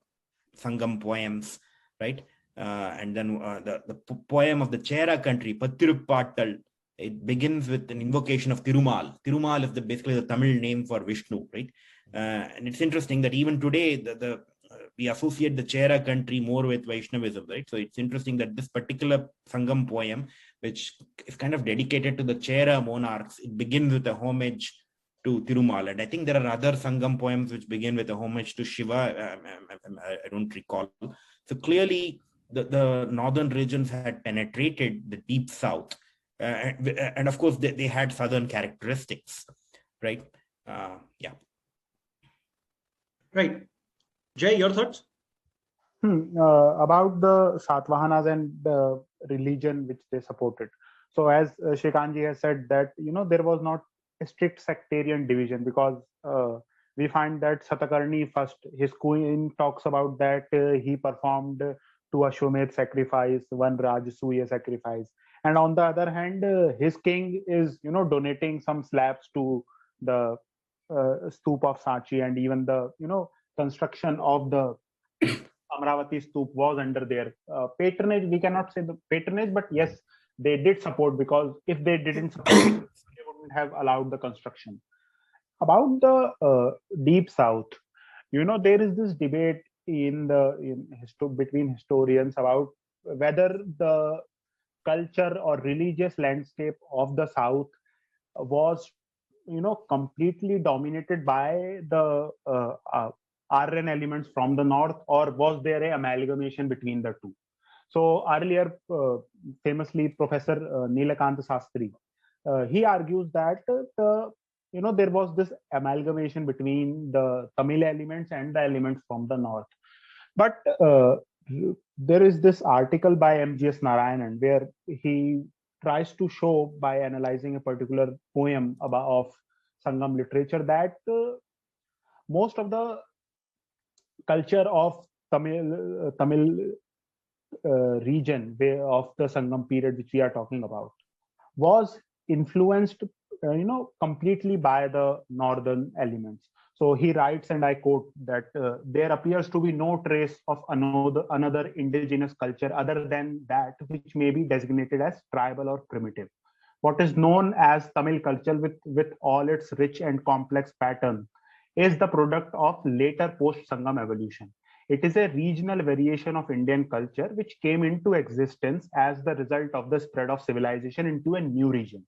Sangam poems, right? And then the poem of the Chera country, Pattirupattal, it begins with an invocation of Tirumal. Tirumal is basically the Tamil name for Vishnu, right? And it's interesting that even today, we associate the Chera country more with Vaishnavism, right? So it's interesting that this particular Sangam poem, which is kind of dedicated to the Chera monarchs, it begins with a homage to Tirumal. And I think there are other Sangam poems which begin with a homage to Shiva. I don't recall. So clearly, the northern regions had penetrated the deep south. And of course, they had southern characteristics, right? Yeah. Right. Jay, your thoughts? About the Satavahanas and the religion which they supported. So as Shrikanth has said that, there was not a strict sectarian division, because we find that Satakarni first, his queen talks about that he performed 2 Ashwamedh sacrifice, 1 Rajasuya sacrifice. And on the other hand, his king is, donating some slabs to the stoop of Sachi, and even the, construction of the Amravati Stoop was under their patronage. We cannot say the patronage, but yes, they did support, because if they didn't support, they wouldn't have allowed the construction. About the deep south, there is this debate between historians about whether the culture or religious landscape of the south was completely dominated by the Aryan elements from the north, or was there a amalgamation between the two? So earlier, famously, Professor Nilakanta Sastri, he argues that there was this amalgamation between the Tamil elements and the elements from the north. But there is this article by M.G.S. Narayanan where he tries to show, by analyzing a particular poem of Sangam literature, that most of the culture of Tamil region of the Sangam period, which we are talking about, was influenced, completely by the northern elements. So he writes, and I quote, that there appears to be no trace of another indigenous culture other than that which may be designated as tribal or primitive. What is known as Tamil culture, with all its rich and complex pattern, is the product of later post-Sangam evolution. It is a regional variation of Indian culture which came into existence as the result of the spread of civilization into a new region.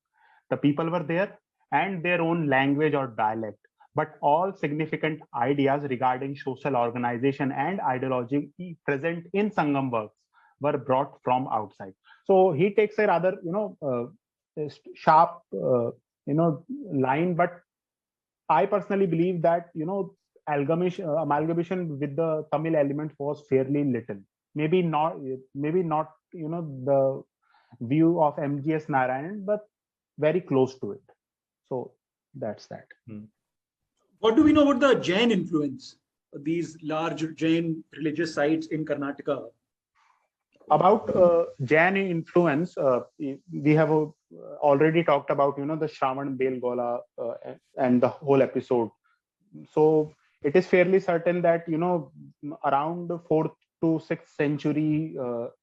The people were there, and their own language or dialect, but all significant ideas regarding social organization and ideology present in Sangam works were brought from outside. So he takes a rather, sharp, line, but I personally believe that, amalgamation with the Tamil element was fairly little. Maybe not, the view of MGS Narayanan, but very close to it. So that's that. What do we know about the Jain influence? These large Jain religious sites in Karnataka. About Jain influence, we have already talked about, the Shravan Belgola and the whole episode. So it is fairly certain that, around the 4th to 6th century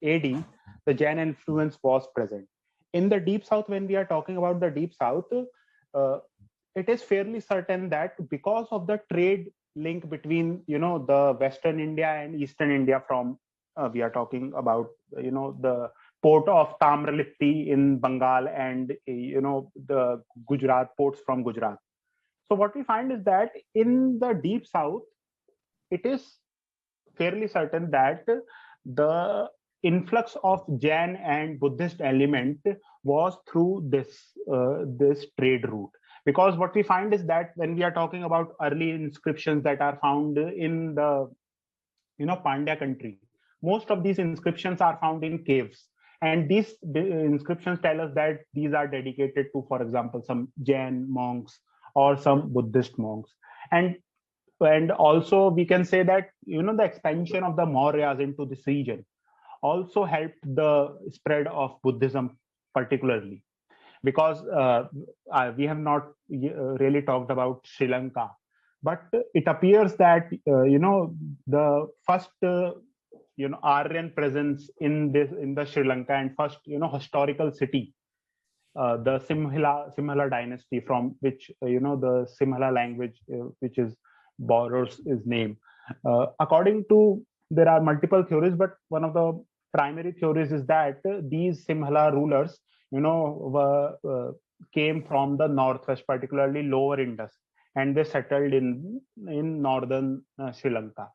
AD, the Jain influence was present. In the Deep South, when we are talking about the Deep South, it is fairly certain that because of the trade link between, the Western India and Eastern India from, we are talking about, the port of Tamralipti in Bengal and, the Gujarat ports from Gujarat. So what we find is that in the Deep South, it is fairly certain that the influx of Jain and Buddhist element was through this trade route. Because what we find is that when we are talking about early inscriptions that are found in the Pandya country, most of these inscriptions are found in caves. And these inscriptions tell us that these are dedicated to, for example, some Jain monks or some Buddhist monks. And also we can say that, the expansion of the Mauryas into this region also helped the spread of Buddhism particularly. Because we have not really talked about Sri Lanka, but it appears that, the first Aryan presence in the Sri Lanka and first historical city, the Simhala dynasty, from which the Simhala language, which is borrows its name. According to, there are multiple theories, but one of the primary theories is that these Simhala rulers, came from the northwest, particularly lower Indus, and they settled in northern Sri Lanka.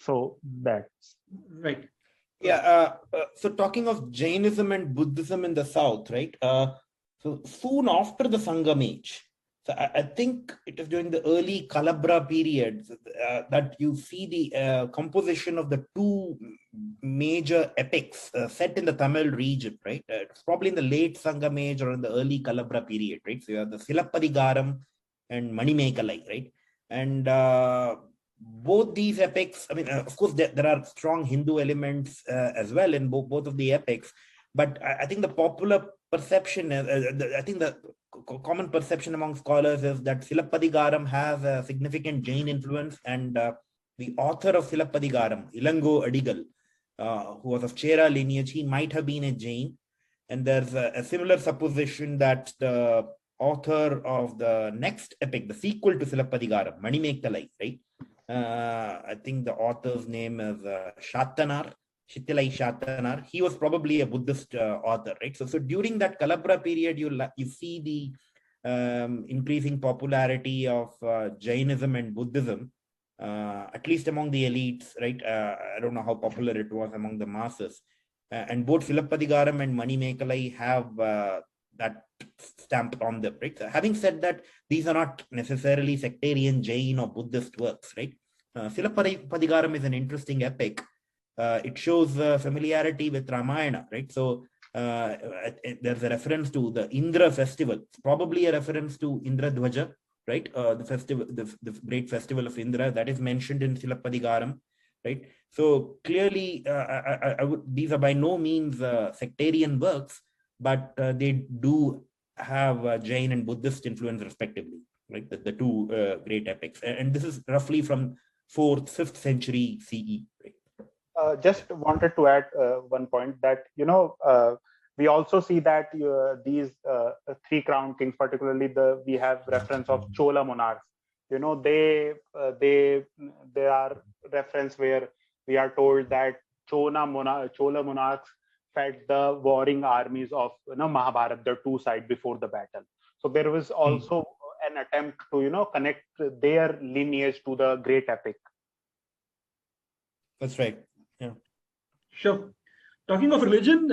So that's right. Yeah. So talking of Jainism and Buddhism in the south, right? So soon after the Sangam age, so I think it is during the early Kalabra period that you see the composition of the two major epics set in the Tamil region, right? It's probably in the late Sangam age or in the early Kalabra period, right? So you have the Silappadigaram and Manimekalai, right? And both these epics, I mean, of course, there are strong Hindu elements as well in both of the epics, but I think the popular perception, I think the common perception among scholars is that Silappadigaram has a significant Jain influence, and the author of Silappadigaram, Ilango Adigal, who was of Chera lineage, he might have been a Jain. And there's a similar supposition that the author of the next epic, the sequel to Silappadigaram, Manimektalai, right? I think the author's name is Shatanar, Shittilai Shatanar. He was probably a Buddhist author, right? So during that Kalabra period, you see the increasing popularity of Jainism and Buddhism, at least among the elites, right? I don't know how popular it was among the masses. And both Silappadigaram and Manimekalai have that stamp on them, right? So having said that, these are not necessarily sectarian Jain or Buddhist works, right? Silappadigaram is an interesting epic. It shows familiarity with Ramayana, right? So there's a reference to the Indra festival. It's probably a reference to Indra Dwaja, right? The festival, the great festival of Indra that is mentioned in Silappadigaram, right? So clearly, these are by no means sectarian works, but they do have Jain and Buddhist influence respectively, right? The two great epics. And this is roughly from 4th, 5th century CE, right? Just wanted to add one point that, we also see that these three crown kings, particularly we have reference of Chola monarchs, they are reference where we are told that Chola monarchs fed the warring armies of Mahabharata, the two sides before the battle. So there was also an attempt to connect their lineage to the great epic. That's right. Yeah. Sure. Talking of religion,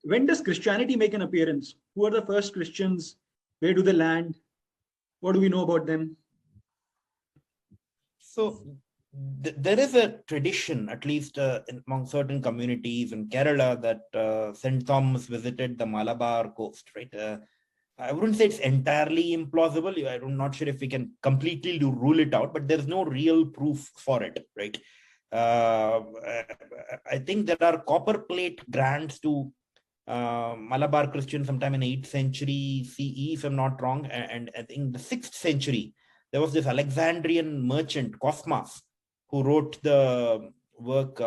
when does Christianity make an appearance? Who are the first Christians? Where do they land? What do we know about them? So there is a tradition, at least among certain communities in Kerala, that St. Thomas visited the Malabar coast, right? I wouldn't say it's entirely implausible. I'm not sure if we can completely rule it out, but there's no real proof for it, right? Uh, I think there are copper plate grants to Malabar Christian sometime in 8th century CE, if I'm not wrong. And I think the 6th century, there was this Alexandrian merchant, Cosmas, who wrote the work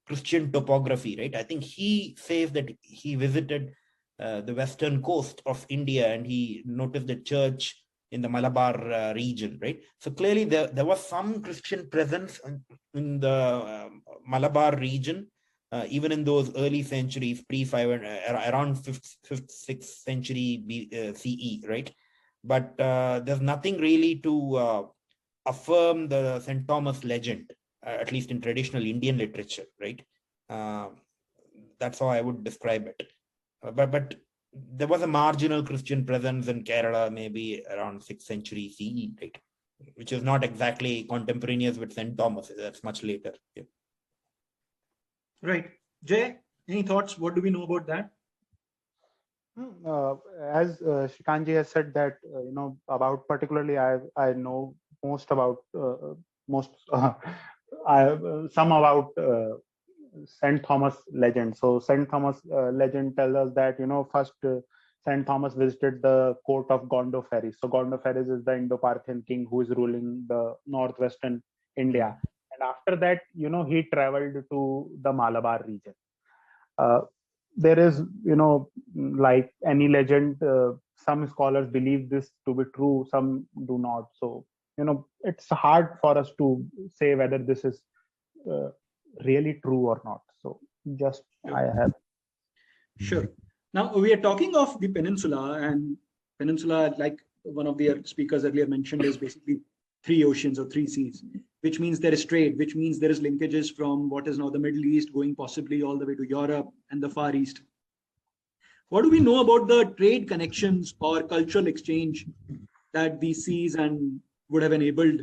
Christian Topography, right? I think he says that he visited the western coast of India and he noticed the church in the Malabar region, right? So clearly there was some Christian presence in the Malabar region, even in those early centuries, around 5th, 6th century CE, right? But there's nothing really to affirm the St. Thomas legend, at least in traditional Indian literature, right? That's how I would describe it. But there was a marginal Christian presence in Kerala, maybe around 6th century CE, right? Which is not exactly contemporaneous with St. Thomas. That's much later. Yeah. Right. Jay, any thoughts? What do we know about that? As Shrikanth has said that, about particularly, I know most about some about St. Thomas legend. So St. Thomas legend tells us that, first St. Thomas visited the court of Gondophares. So Gondophares is the Indo-Parthian king who is ruling the northwestern India. And after that, he traveled to the Malabar region. There is, like any legend, some scholars believe this to be true, some do not. So, it's hard for us to say whether this is really true or not. So just Sure. I have. Sure. Now we are talking of the peninsula, and peninsula, like one of the speakers earlier mentioned, is basically 3 oceans or 3 seas, which means there is trade, which means there is linkages from what is now the Middle East going possibly all the way to Europe and the Far East. What do we know about the trade connections or cultural exchange that these seas and would have enabled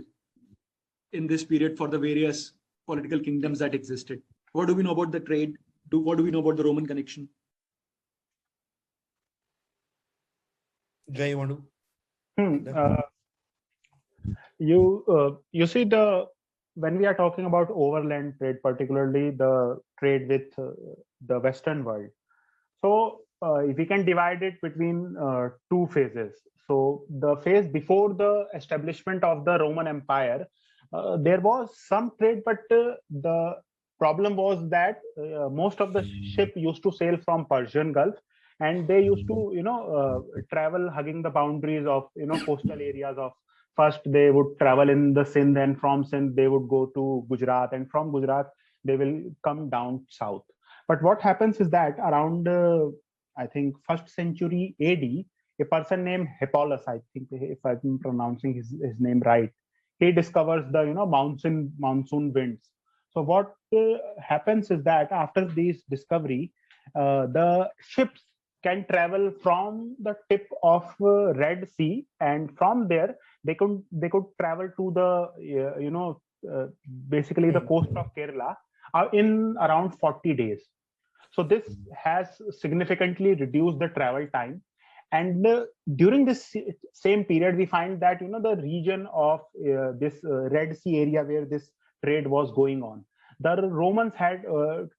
in this period for the various political kingdoms that existed? What do we know about the trade? What do we know about the Roman connection? Jay, you want to? You see, when we are talking about overland trade, particularly the trade with the Western world, so if we can divide it between 2 phases. So the phase before the establishment of the Roman Empire, there was some trade, but the problem was that most of the ship used to sail from Persian Gulf, and they used to travel hugging the boundaries of coastal areas of. First they would travel in the Sindh, and from Sindh they would go to Gujarat, and from Gujarat they will come down south. But what happens is that around I think 1st century AD, a person named Hippolus, I think if I'm pronouncing his name right, he discovers the monsoon winds. So what happens is that after this discovery, the ships can travel from the tip of Red Sea, and from there they could travel to the basically the coast of Kerala in around 40 days. So this has significantly reduced the travel time. And during this same period, we find that the region of this Red Sea area where this trade was going on, the Romans had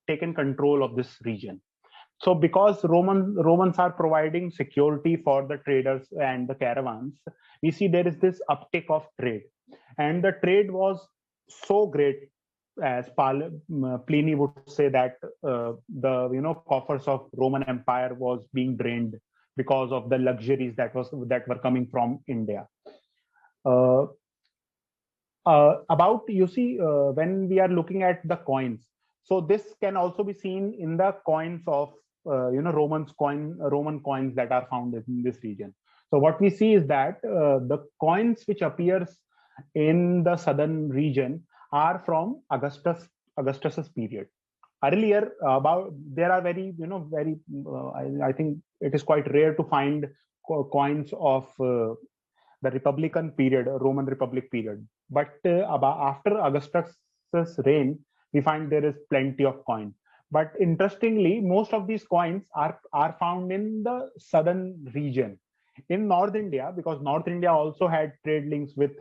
taken control of this region. So because Romans are providing security for the traders and the caravans, we see there is this uptick of trade, and the trade was so great, as Pliny would say, that the coffers of Roman Empire was being drained because of the luxuries that were coming from India. About when we are looking at the coins, so this can also be seen in the coins of Roman coins that are found in this region. So what we see is that the coins which appears in the southern region are from Augustus's period. Earlier, there are I think it is quite rare to find coins of the Republican period, Roman Republic period. But after Augustus's reign, we find there is plenty of coin. But interestingly, most of these coins are found in the southern region. In North India, because North India also had trade links with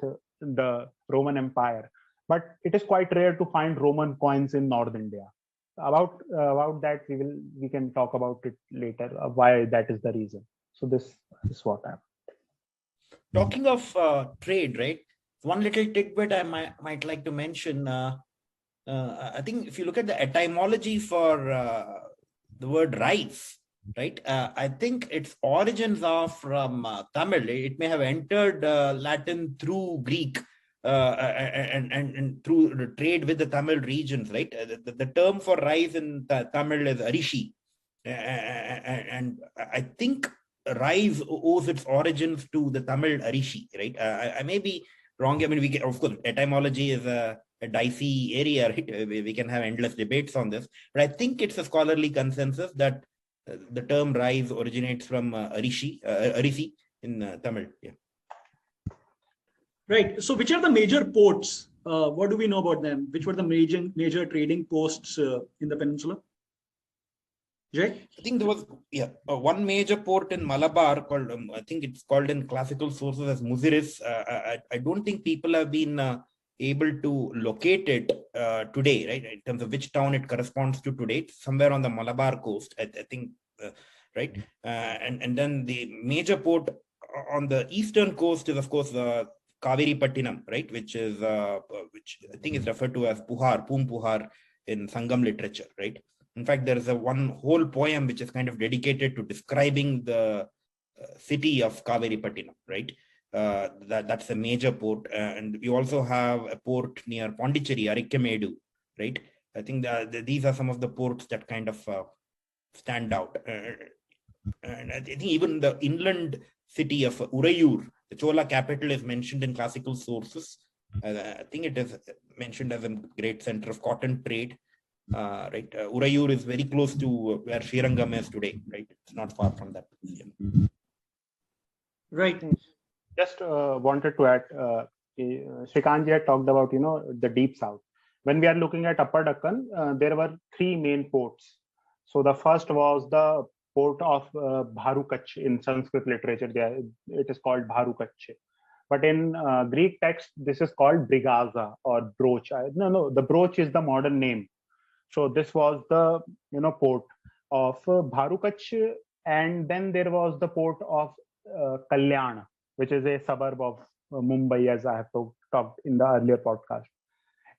the Roman Empire, but it is quite rare to find Roman coins in North India. About that we can talk about it later, why that is the reason. So this is what I'm talking of trade, right? One little tidbit I might like to mention. I think if you look at the etymology for the word rice, right? I think its origins are from Tamil. It may have entered Latin through Greek and through the trade with the Tamil regions, right? The term for rice in Tamil is arishi. And I think rice owes its origins to the Tamil arishi, right? I may be wrong. I mean, of course, etymology is a dicey area, right? We can have endless debates on this, but I think it's a scholarly consensus that the term rice originates from arishi in Tamil. Yeah. Right. So, which are the major ports? What do we know about them? Which were the major trading posts in the peninsula? Jay? I think there was one major port in Malabar called I think it's called in classical sources as Muziris. I don't think people have been able to locate it today, right? In terms of which town it corresponds to today. It's somewhere on the Malabar coast, I think, right? And then the major port on the eastern coast is, of course, Kaveri Pattinam, right? Which I think is referred to as Puhar, Pum Puhar in Sangam literature, right? In fact, there is one whole poem which is kind of dedicated to describing the city of Kaveri Pattinam, right? That's a major port. And we also have a port near Pondicherry, Arikkamedu, right? I think these are some of the ports that kind of stand out. And I think even the inland city of Urayur, the Chola capital, is mentioned in classical sources. I think it is mentioned as a great center of cotton trade. Right, Urayur is very close to where Srirangam is today, right? It's not far from that. Yeah. Right. just wanted to add, Shrikanth had talked about, the deep south. When we are looking at Upper Deccan, there were three main ports. So the first was the port of Bharukach. In Sanskrit literature, it is called Bharukach. But in Greek text, this is called Brigaza or Broch. No, the Broch is the modern name. So this was the port of Bharukach, and then there was the port of Kalyan, which is a suburb of Mumbai, as I have talked in the earlier podcast.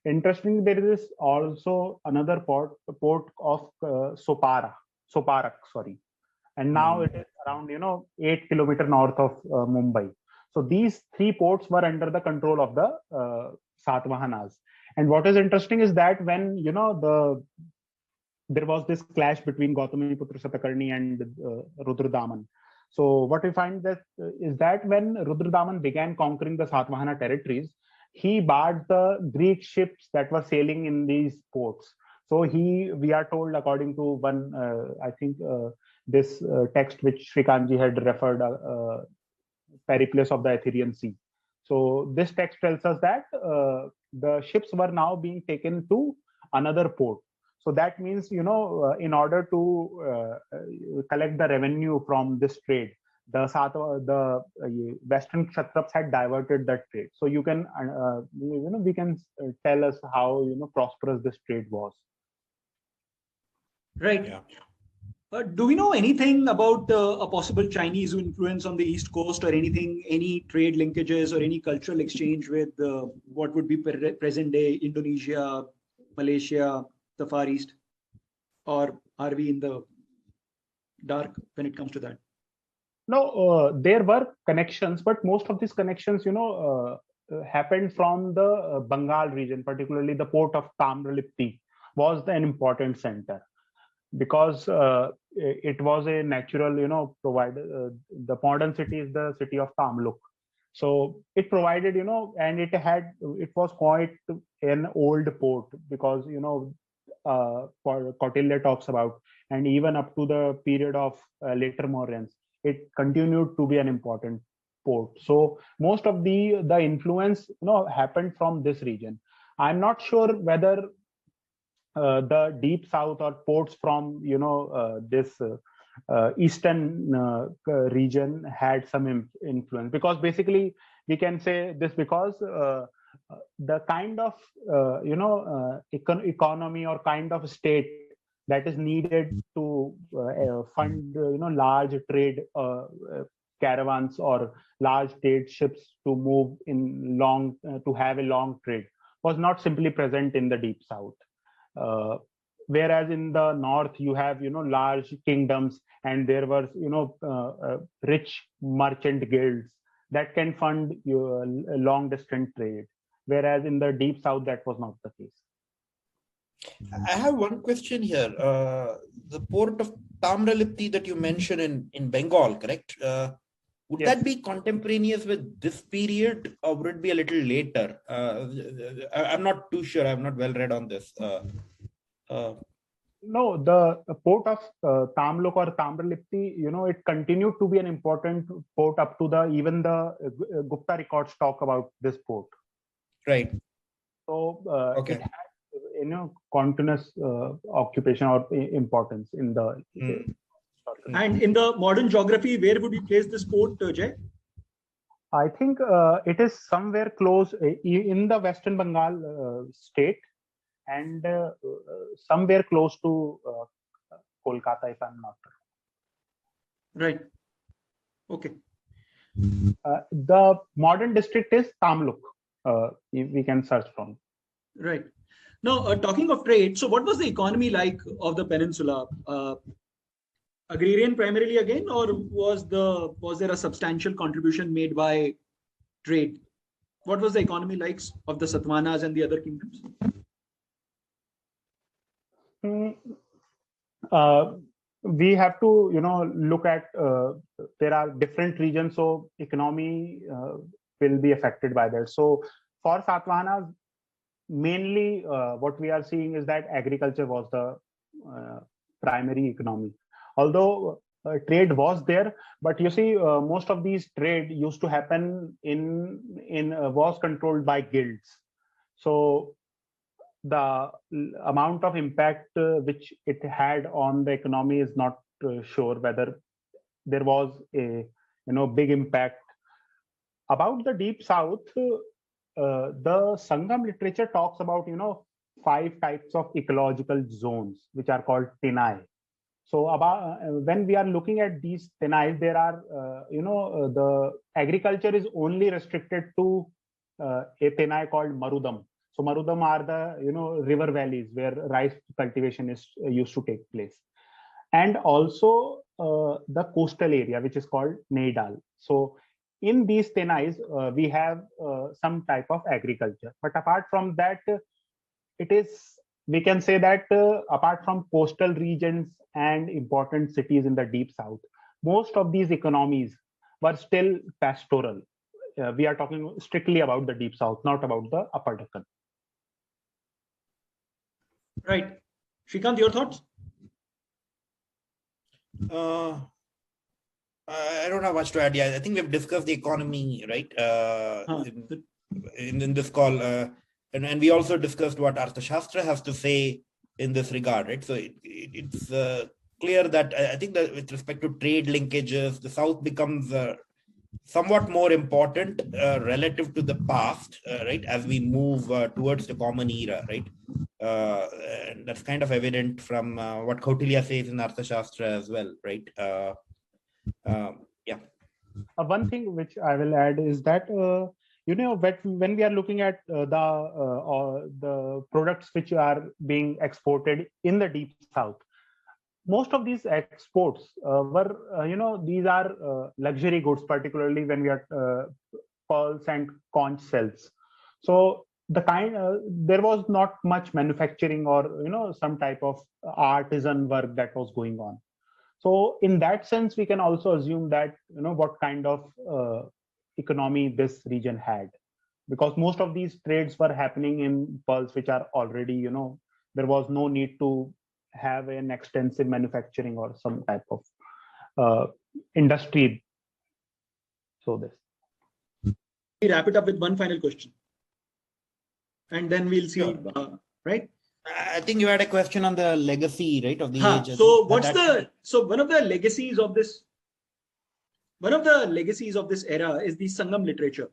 Interestingly, there is also another port of Soparak, sorry, and now it is around 8 kilometers north of Mumbai. So these three ports were under the control of the Satavahanas. And what is interesting is that when there was this clash between Gautamiputra Satakarni and Rudradaman. So what we find is that when Rudradaman began conquering the Satvahana territories, he barred the Greek ships that were sailing in these ports. So we are told, according to one, I think this text which Shrikanth had referred, Pericles of the Aetherian Sea. So this text tells us that the ships were now being taken to another port. So that means, in order to collect the revenue from this trade, the Western Kshatraps had diverted that trade. So you can, we can tell us how prosperous this trade was. Right. Yeah. Do we know anything about a possible Chinese influence on the East Coast, or any trade linkages or any cultural exchange with what would be present day Indonesia, Malaysia, the Far East? Or are we in the dark when it comes to that? No, there were connections, but most of these connections, happened from the Bengal region, particularly the port of Tamralipti was an important center. Because it was a natural, provider. The modern city is the city of Tamluk. So it provided, and it was quite an old port because, Kautilya talks about, and even up to the period of later Mauryans, it continued to be an important port. So most of the influence happened from this region. I'm not sure whether the deep south or ports from this eastern region had some influence, because basically we can say this because the kind of economy or kind of state that is needed to fund large trade caravans or large trade ships to move in long to have a long trade was not simply present in the deep south. Whereas in the north you have large kingdoms, and there were rich merchant guilds that can fund your long distance trade, whereas in the deep south that was not the case. I have one question here. The port of Tamralipti that you mentioned in Bengal, correct? Would Yes. that be contemporaneous with this period, or would it be a little later? I'm not too sure. I'm not well read on this. No, the port of Tamluk or Tamralipti, it continued to be an important port up to even the Gupta records talk about this port. Right. So Okay. it had continuous occupation or importance in the. And in the modern geography, where would you place this port, Jay? I think it is somewhere close in the Western Bengal state, and somewhere close to Kolkata, if I'm not wrong. Right. Okay. The modern district is Tamluk. We can search from. Right. Now, talking of trade, so what was the economy like of the peninsula? Agrarian primarily again, or was there a substantial contribution made by trade? What was the economy like of the Satavahanas and the other kingdoms? We have to look at there are different regions, so economy will be affected by that. So for Satavahanas, mainly what we are seeing is that agriculture was the primary economy, although trade was there. But you see, most of these trade used to happen was controlled by guilds. So the amount of impact which it had on the economy is not sure whether there was a big impact. About the deep south, the Sangam literature talks about 5 types of ecological zones which are called tenai. So about when we are looking at these tenai, there are the agriculture is only restricted to a tenai called Marudam. So Marudam are the river valleys where rice cultivation is used to take place, and also the coastal area which is called Neidal. So in these tenais, we have some type of agriculture. But apart from that, we can say that apart from coastal regions and important cities in the deep south, most of these economies were still pastoral. We are talking strictly about the deep south, not about the upper Deccan. Right. Shrikanth, your thoughts? I don't have much to add. Yeah, I think we've discussed the economy, right? In this call, and we also discussed what Arthashastra has to say in this regard, right? So it's clear that I think that with respect to trade linkages, the South becomes somewhat more important relative to the past, right? As we move towards the common era, right? And that's kind of evident from what Kautilya says in Arthashastra as well, right? Yeah. One thing which I will add is that when we are looking at the products which are being exported in the deep south, most of these exports were these are luxury goods, particularly when we are pearls and conch shells. So there was not much manufacturing or some type of artisan work that was going on. So in that sense, we can also assume that what kind of economy this region had, because most of these trades were happening in pearls which are already there was no need to have an extensive manufacturing or some type of industry. So this. wrap it up with one final question, and then we'll see. Sure. Right? I think you had a question on the legacy, right, of the age. So one of the legacies of this era is the Sangam literature.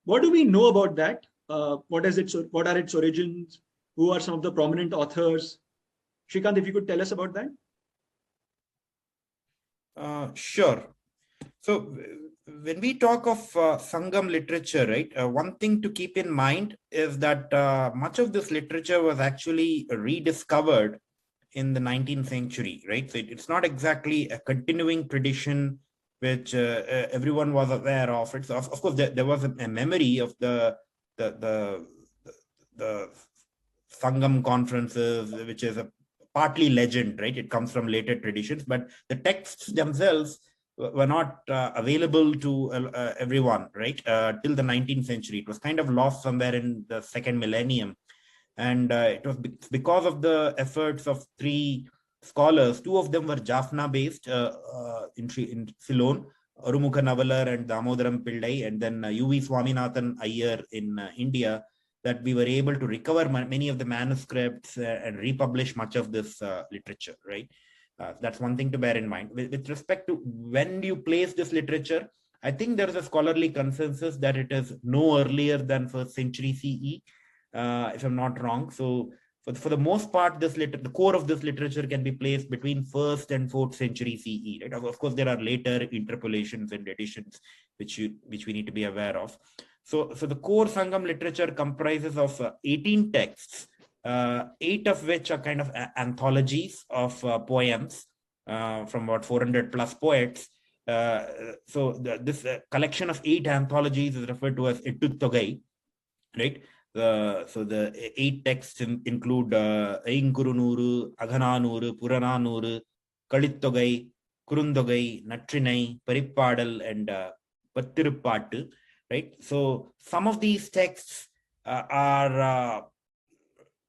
What do we know about that? What are its origins? Who are some of the prominent authors? Shrikanth, if you could tell us about that. Sure. So when we talk of Sangam literature, right, one thing to keep in mind is that much of this literature was actually rediscovered in the 19th century, right? So it's not exactly a continuing tradition which everyone was aware of. It's, of course, there was a memory of the Sangam conferences, which is a partly legend, right? It comes from later traditions, but the texts themselves were not available to everyone, right? Till the 19th century. It was kind of lost somewhere in the second millennium. And it was because of the efforts of three scholars. Two of them were Jaffna based in Ceylon, Arumukha Navalar and Damodaram Pillai, and then U.V. Swaminathan Iyer in India, that we were able to recover many of the manuscripts and republish much of this literature, right? That's one thing to bear in mind. With respect to when do you place this literature, I think there is a scholarly consensus that it is no earlier than 1st century CE, if I'm not wrong. So for the most part, the core of this literature can be placed between 1st and 4th century CE. Right? Of course, there are later interpolations and additions which we need to be aware of. So the core Sangam literature comprises of 18 texts, 8 of which are kind of anthologies of poems from about 400 plus poets. This collection of 8 anthologies is referred to as Ettutogai, right? So the 8 texts include Einkurunuru, Aghananuru, Purananuru, Kalittogai, Kurundogai, Natrinai, Parippadal, and Pattirupattu. Right. So some of these texts are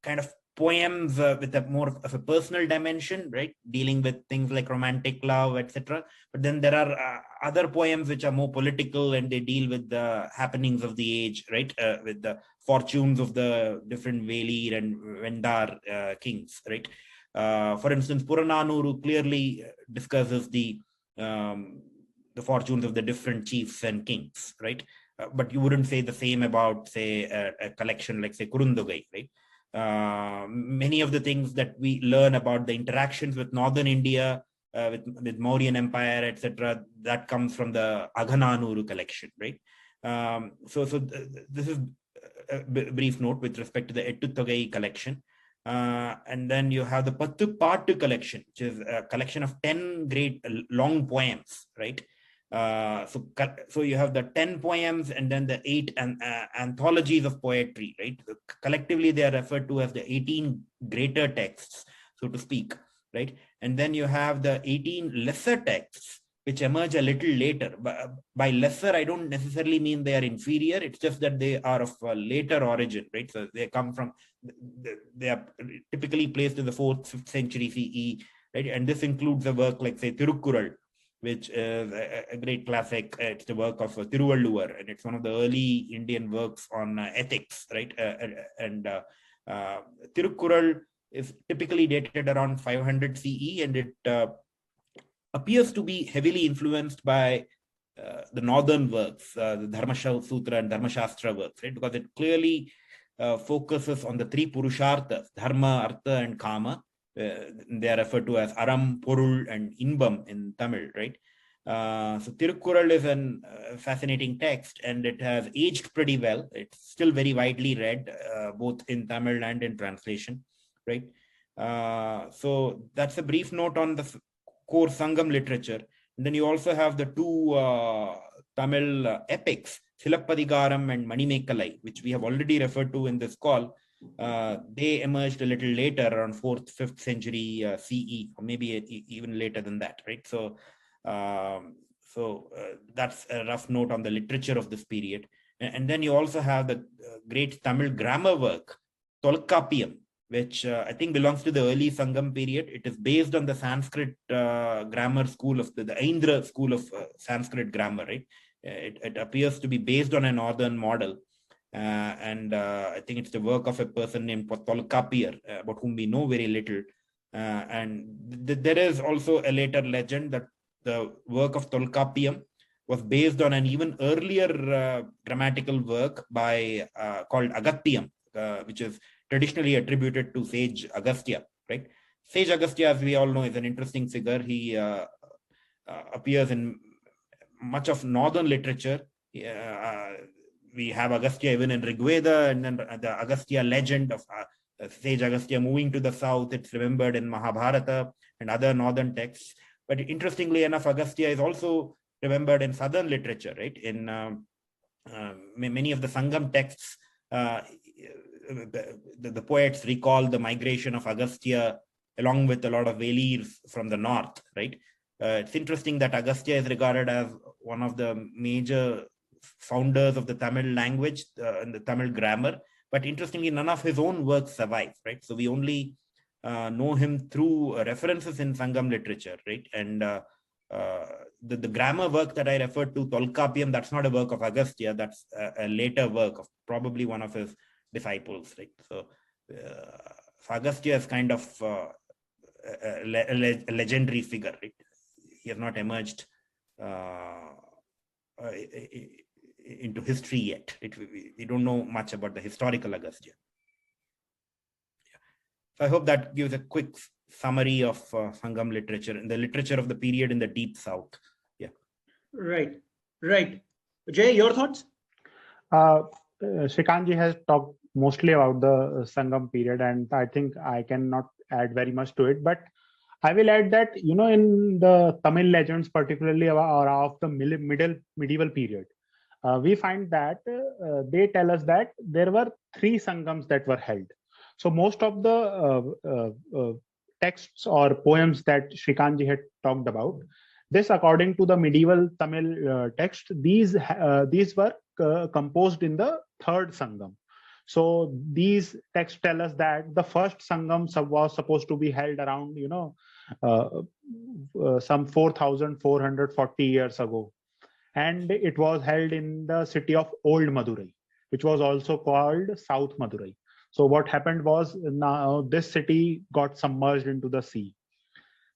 kind of poems with a more of a personal dimension, right, dealing with things like romantic love, etc. But then there are other poems which are more political, and they deal with the happenings of the age, right, with the fortunes of the different Velir and Vendar kings, right. For instance, Purananuru clearly discusses the fortunes of the different chiefs and kings, right. But you wouldn't say the same about, say, a collection like, say, Kurundogai, right? Many of the things that we learn about the interactions with northern India, with Mauryan Empire, etc., that comes from the Aghananuru collection, right? So this is a brief note with respect to the Ettutogai collection. And then you have the Pattu collection, which is a collection of 10 great long poems, right? So you have the 10 poems and then the 8 anthologies of poetry, right? Collectively, they are referred to as the 18 greater texts, so to speak, right? And then you have the 18 lesser texts, which emerge a little later. By lesser, I don't necessarily mean they are inferior. It's just that they are of a later origin, right? So they are typically placed in the 4th, 5th century CE, right? And this includes a work like, say, Tirukkural, which is a great classic. It's the work of Thiruvalluvar, and it's one of the early Indian works on ethics, right? Tirukkural is typically dated around 500 CE, and it appears to be heavily influenced by the northern works, the Dharma Sutra and Dharma Shastra works, right? Because it clearly focuses on the 3 Purusharthas, Dharma, Artha, and Kama. They are referred to as Aram, Porul, and Inbam in Tamil, right? So Tirukkural is a fascinating text, and it has aged pretty well. It's still very widely read, both in Tamil and in translation, right? So that's a brief note on the core Sangam literature. And then you also have the 2 Tamil epics, Silappadigaram and Manimekkalai, which we have already referred to in this call. They emerged a little later, around 4th, 5th century CE, or maybe even later than that, right? So that's a rough note on the literature of this period. And then you also have the great Tamil grammar work, Tolkappiyam, which I think belongs to the early Sangam period. It is based on the Sanskrit grammar school of the Aindra school of Sanskrit grammar, right? It appears to be based on a northern model. And I think it's the work of a person named Tolkappiyar, about whom we know very little. And there is also a later legend that the work of Tolkappiyam was based on an even earlier grammatical work by called Agatyam, which is traditionally attributed to sage Agastya, right? Sage Agastya, as we all know, is an interesting figure. He appears in much of northern literature. We have Agastya even in Rigveda, and then the Agastya legend of sage Agastya moving to the south. It's remembered in Mahabharata and other northern texts. But interestingly enough, Agastya is also remembered in southern literature, right? In many of the Sangam texts, the poets recall the migration of Agastya along with a lot of Velirs from the north, right? It's interesting that Agastya is regarded as one of the major founders of the Tamil language and the Tamil grammar. But interestingly, none of his own works survive, right? So we only know him through references in Sangam literature, right? And the grammar work that I referred to, Tolkappiyam, that's not a work of Agastya, that's a later work of probably one of his disciples, right? So Agastya is kind of a legendary figure, right? He has not emerged into history yet. We don't know much about the historical Agastya. So I hope that gives a quick summary of Sangam literature and the literature of the period in the deep south. Yeah. Right. Jay, your thoughts? Shrikanth has talked mostly about the Sangam period, and I think I cannot add very much to it. But I will add that, in the Tamil legends, particularly of the medieval period, we find that they tell us that there were 3 Sangams that were held. So most of the texts or poems that Shrikanth had talked about, this according to the medieval Tamil text, these were composed in the 3rd Sangam. So these texts tell us that the first Sangam was supposed to be held around, some 4,440 years ago. And it was held in the city of Old Madurai, which was also called South Madurai. So what happened was, now this city got submerged into the sea.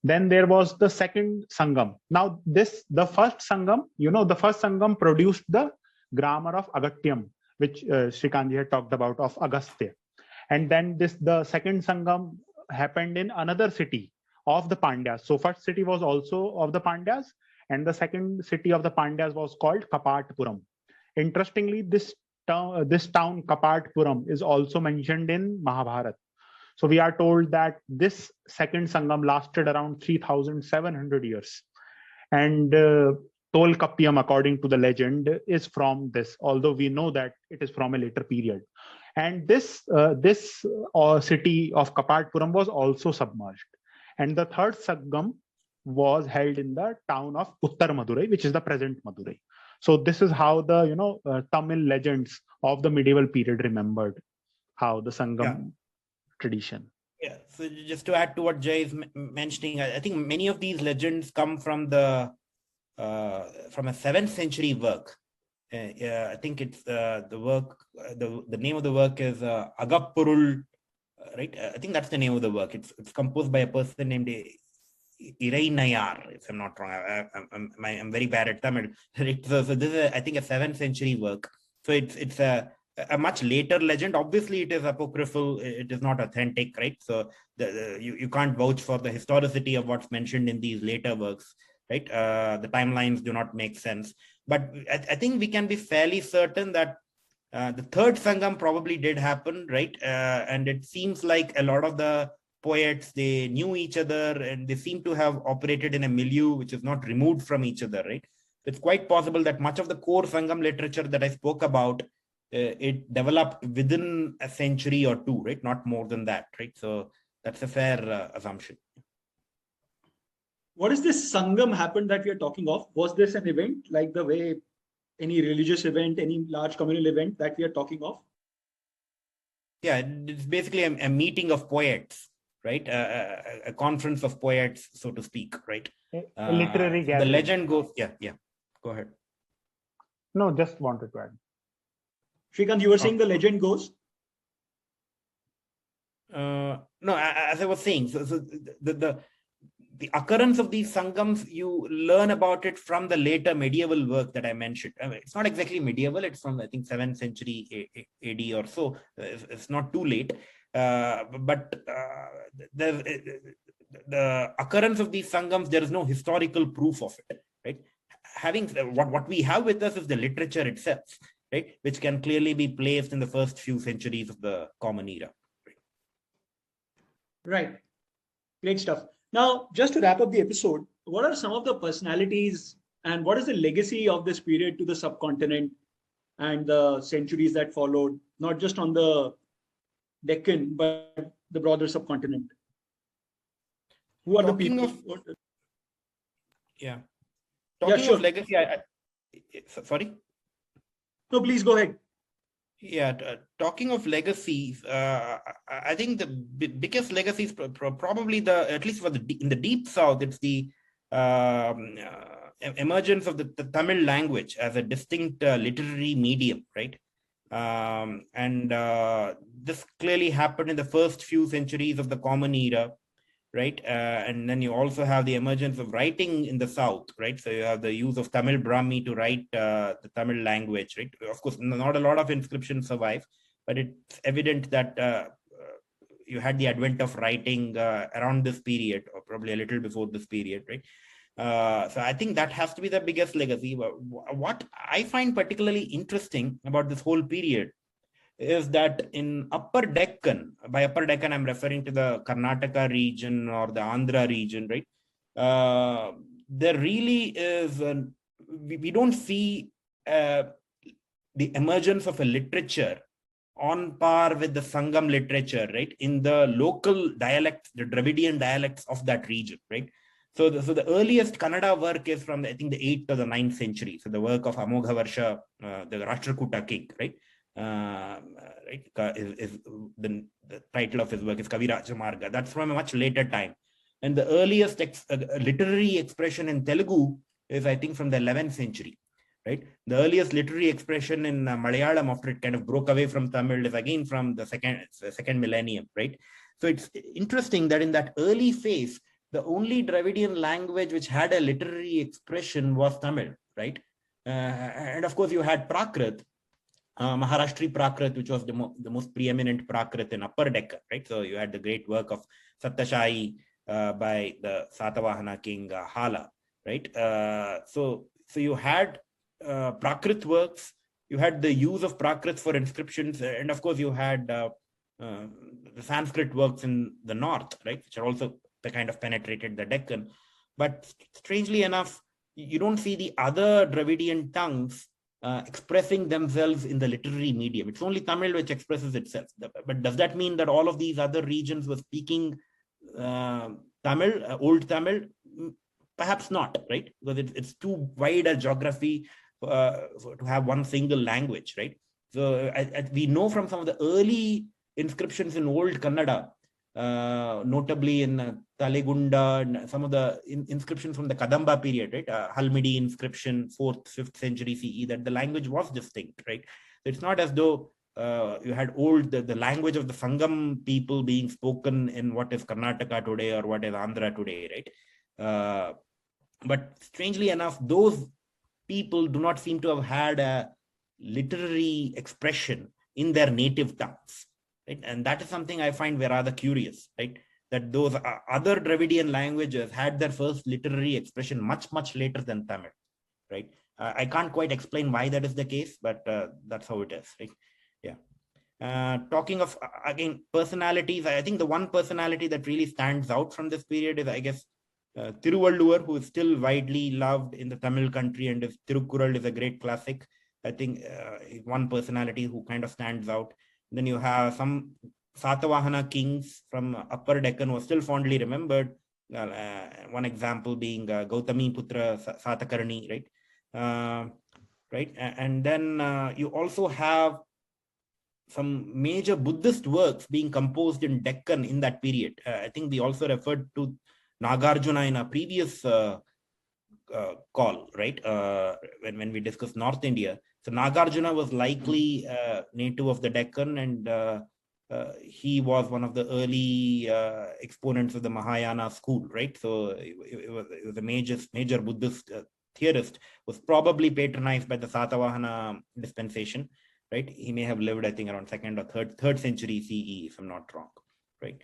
Then there was the second Sangam. Now the first Sangam produced the grammar of Agatyam, which Shrikanth had talked about, of Agastya. And then the second Sangam happened in another city of the Pandyas. So first city was also of the Pandyas, and the second city of the Pandyas was called Kapatpuram. Interestingly, this town Kapatpuram is also mentioned in Mahabharata. So we are told that this second Sangam lasted around 3,700 years. And Tolkappiyam, according to the legend, is from this, although we know that it is from a later period. And this city of Kapatpuram was also submerged. And the third Sangam was held in the town of Uttar Madurai, which is the present Madurai. So this is how the Tamil legends of the medieval period remembered how the Sangam tradition. Yeah. So just to add to what Jay is mentioning, I think many of these legends come from a 7th century work. I think it's the work. The name of the work is Agappurul, right? I think that's the name of the work. It's composed by a person named Irai Nayar, if I'm not wrong. I'm very bad at Tamil. So this is, I think, a 7th century work. So it's a much later legend. Obviously, it is apocryphal. It is not authentic, right? So you can't vouch for the historicity of what's mentioned in these later works, right? The timelines do not make sense. But I think we can be fairly certain that the third Sangam probably did happen, right? And it seems like a lot of the poets, they knew each other and they seem to have operated in a milieu which is not removed from each other, right? It's quite possible that much of the core Sangam literature that I spoke about, it developed within a century or two, right? Not more than that, right? So that's a fair assumption. What is this Sangam happened that we are talking of? Was this an event like the way any religious event, any large communal event that we are talking of? Yeah, it's basically a meeting of poets, right? A conference of poets, so to speak, right? A literary gathering. The legend goes, yeah, go ahead. No, just wanted to add. Shrikanth, you were saying the legend goes? No, as I was saying, so the occurrence of these sangams, you learn about it from the later medieval work that I mentioned. I mean, it's not exactly medieval, it's from, I think, 7th century AD or so. It's not too late. But the occurrence of these sangams, there is no historical proof of it, right? Having what we have with us is the literature itself, right, which can clearly be placed in the first few centuries of the Common Era. Right. Great stuff. Now, just to wrap up the episode, what are some of the personalities and what is the legacy of this period to the subcontinent and the centuries that followed, not just on the Deccan, but the broader subcontinent? Who are Talking the of- people? Talking sure. of legacy, sorry? No, please go ahead. Yeah, talking of legacies, I think the biggest legacy is probably at least for in the deep south, it's the emergence of the Tamil language as a distinct literary medium, right? And this clearly happened in the first few centuries of the Common Era, right? And then you also have the emergence of writing in the south, right? So you have the use of Tamil Brahmi to write the Tamil language, right? Of course, not a lot of inscriptions survive, but it's evident that you had the advent of writing around this period, or probably a little before this period, right? So I think that has to be the biggest legacy. What I find particularly interesting about this whole period is that in Upper Deccan, by Upper Deccan, I'm referring to the Karnataka region or the Andhra region, right? There really is, we don't see the emergence of a literature on par with the Sangam literature, right? In the local dialects, the Dravidian dialects of that region, right? So the earliest Kannada work is from, I think, the 8th or the 9th century. So the work of Amoghavarsha, the Rashtrakuta king, right? Is the title of his work is Kaviraja Marga. That's from a much later time. And the earliest literary expression in Telugu is, I think, from the 11th century, right? The earliest literary expression in Malayalam after it kind of broke away from Tamil is again from the second millennium, right? So it's interesting that in that early phase, the only Dravidian language which had a literary expression was Tamil, right? And of course, you had Prakrit, Maharashtri Prakrit, which was the most preeminent Prakrit in Upper Deccan, right? So you had the great work of Satyashayi by the Satavahana king Hala, right? So you had Prakrit works, you had the use of Prakrit for inscriptions, and of course you had the Sanskrit works in the north, right? Which are also kind of penetrated the Deccan. But strangely enough, you don't see the other Dravidian tongues expressing themselves in the literary medium. It's only Tamil which expresses itself. But does that mean that all of these other regions were speaking Tamil, Old Tamil? Perhaps not, right? Because it's too wide a geography to have one single language, right? So we know from some of the early inscriptions in Old Kannada, notably in Talegunda, and some of the inscriptions from the Kadamba period, right? Halmidi inscription, 4th, 5th century CE, that the language was distinct, right? So it's not as though you had the language of the Sangam people being spoken in what is Karnataka today or what is Andhra today, right? But strangely enough, those people do not seem to have had a literary expression in their native tongues. Right? And that is something I find rather curious, right? That those other Dravidian languages had their first literary expression much, much later than Tamil, right? I can't quite explain why that is the case, but that's how it is, right? Yeah. Talking of, again, personalities, I think the one personality that really stands out from this period is, I guess, Thiruvalluvar, who is still widely loved in the Tamil country, and his Tirukkural is a great classic. I think one personality who kind of stands out. Then you have some Satavahana kings from Upper Deccan who are still fondly remembered. One example being Gautami Putra Satakarni, right? Right. And then you also have some major Buddhist works being composed in Deccan in that period. I think we also referred to Nagarjuna in a previous call, right? When we discuss North India. So Nagarjuna was likely native of the Deccan, and he was one of the early exponents of the Mahayana school, right? So it was a major Buddhist theorist, was probably patronized by the Satavahana dispensation, right? He may have lived, I think, around second or third century CE, if I'm not wrong, right?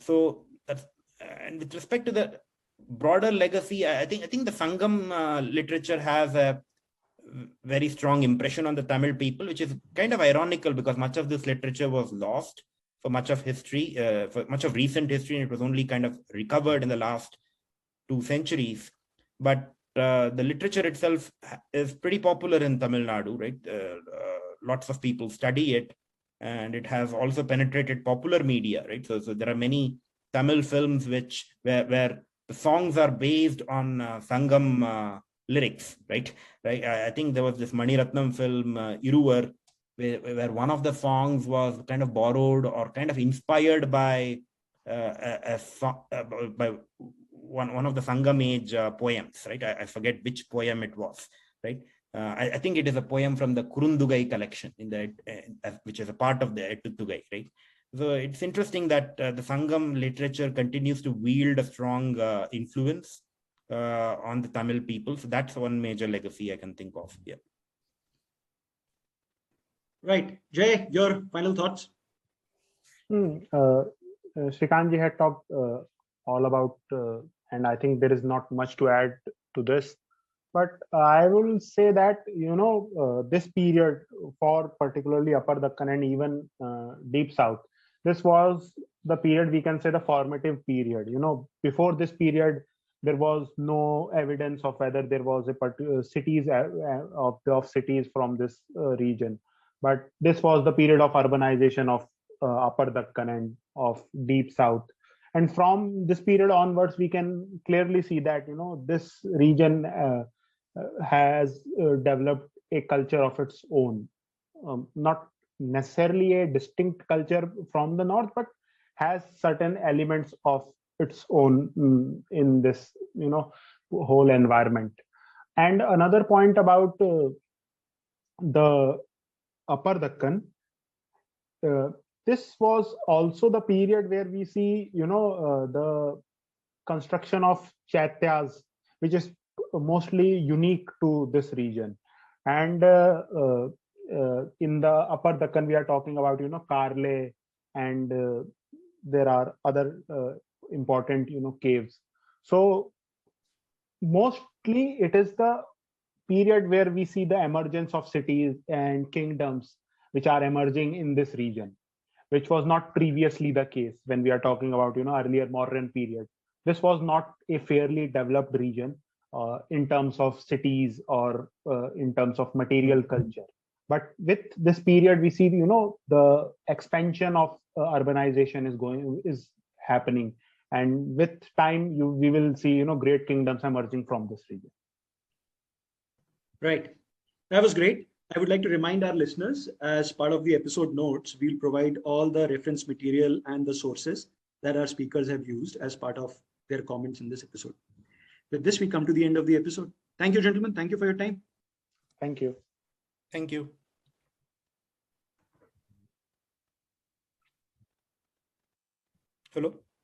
So that's, and with respect to the broader legacy, I think the Sangam literature has a very strong impression on the Tamil people, which is kind of ironical because much of this literature was lost for much of history, for much of recent history, and it was only kind of recovered in the last 2 centuries. But the literature itself is pretty popular in Tamil Nadu, right? Lots of people study it, and it has also penetrated popular media, right? So there are many Tamil films where the songs are based on Sangam lyrics, right? I think there was this Mani Ratnam film, Iruvar, where one of the songs was kind of borrowed or kind of inspired by by one of the Sangam age poems, right? I forget which poem it was, right? I think it is a poem from the Kurundugai collection, which is a part of the Ettutugai, right? So it's interesting that the Sangam literature continues to wield a strong influence on the Tamil people. So that's one major legacy I can think of. Yeah. Right. Jay, your final thoughts? Shrikanth had talked all about, and I think there is not much to add to this. But I will say that, this period for particularly Upper Deccan and even Deep South, this was the period, we can say, the formative period. Before this period, there was no evidence of whether there was a particular cities of cities from this region. But this was the period of urbanization of Upper Deccan and of Deep South. And from this period onwards, we can clearly see that, this region has developed a culture of its own, not necessarily a distinct culture from the north, but has certain elements of its own in this whole environment. And another point about the Upper Deccan, this was also the period where we see the construction of chaityas, which is mostly unique to this region. And in the Upper Deccan, we are talking about Karle, and there are other important caves. So mostly it is the period where we see the emergence of cities and kingdoms which are emerging in this region, which was not previously the case when we are talking about earlier modern period. This was not a fairly developed region in terms of cities or in terms of material culture. But with this period, we see the expansion of urbanization is happening, and with time we will see great kingdoms emerging from this region. Right, that was great. I would like to remind our listeners, as part of the episode notes, we'll provide all the reference material and the sources that our speakers have used as part of their comments in this episode. With this, we come to the end of the episode. Thank you, gentlemen. Thank you for your time. Thank you. Thank you. Hello.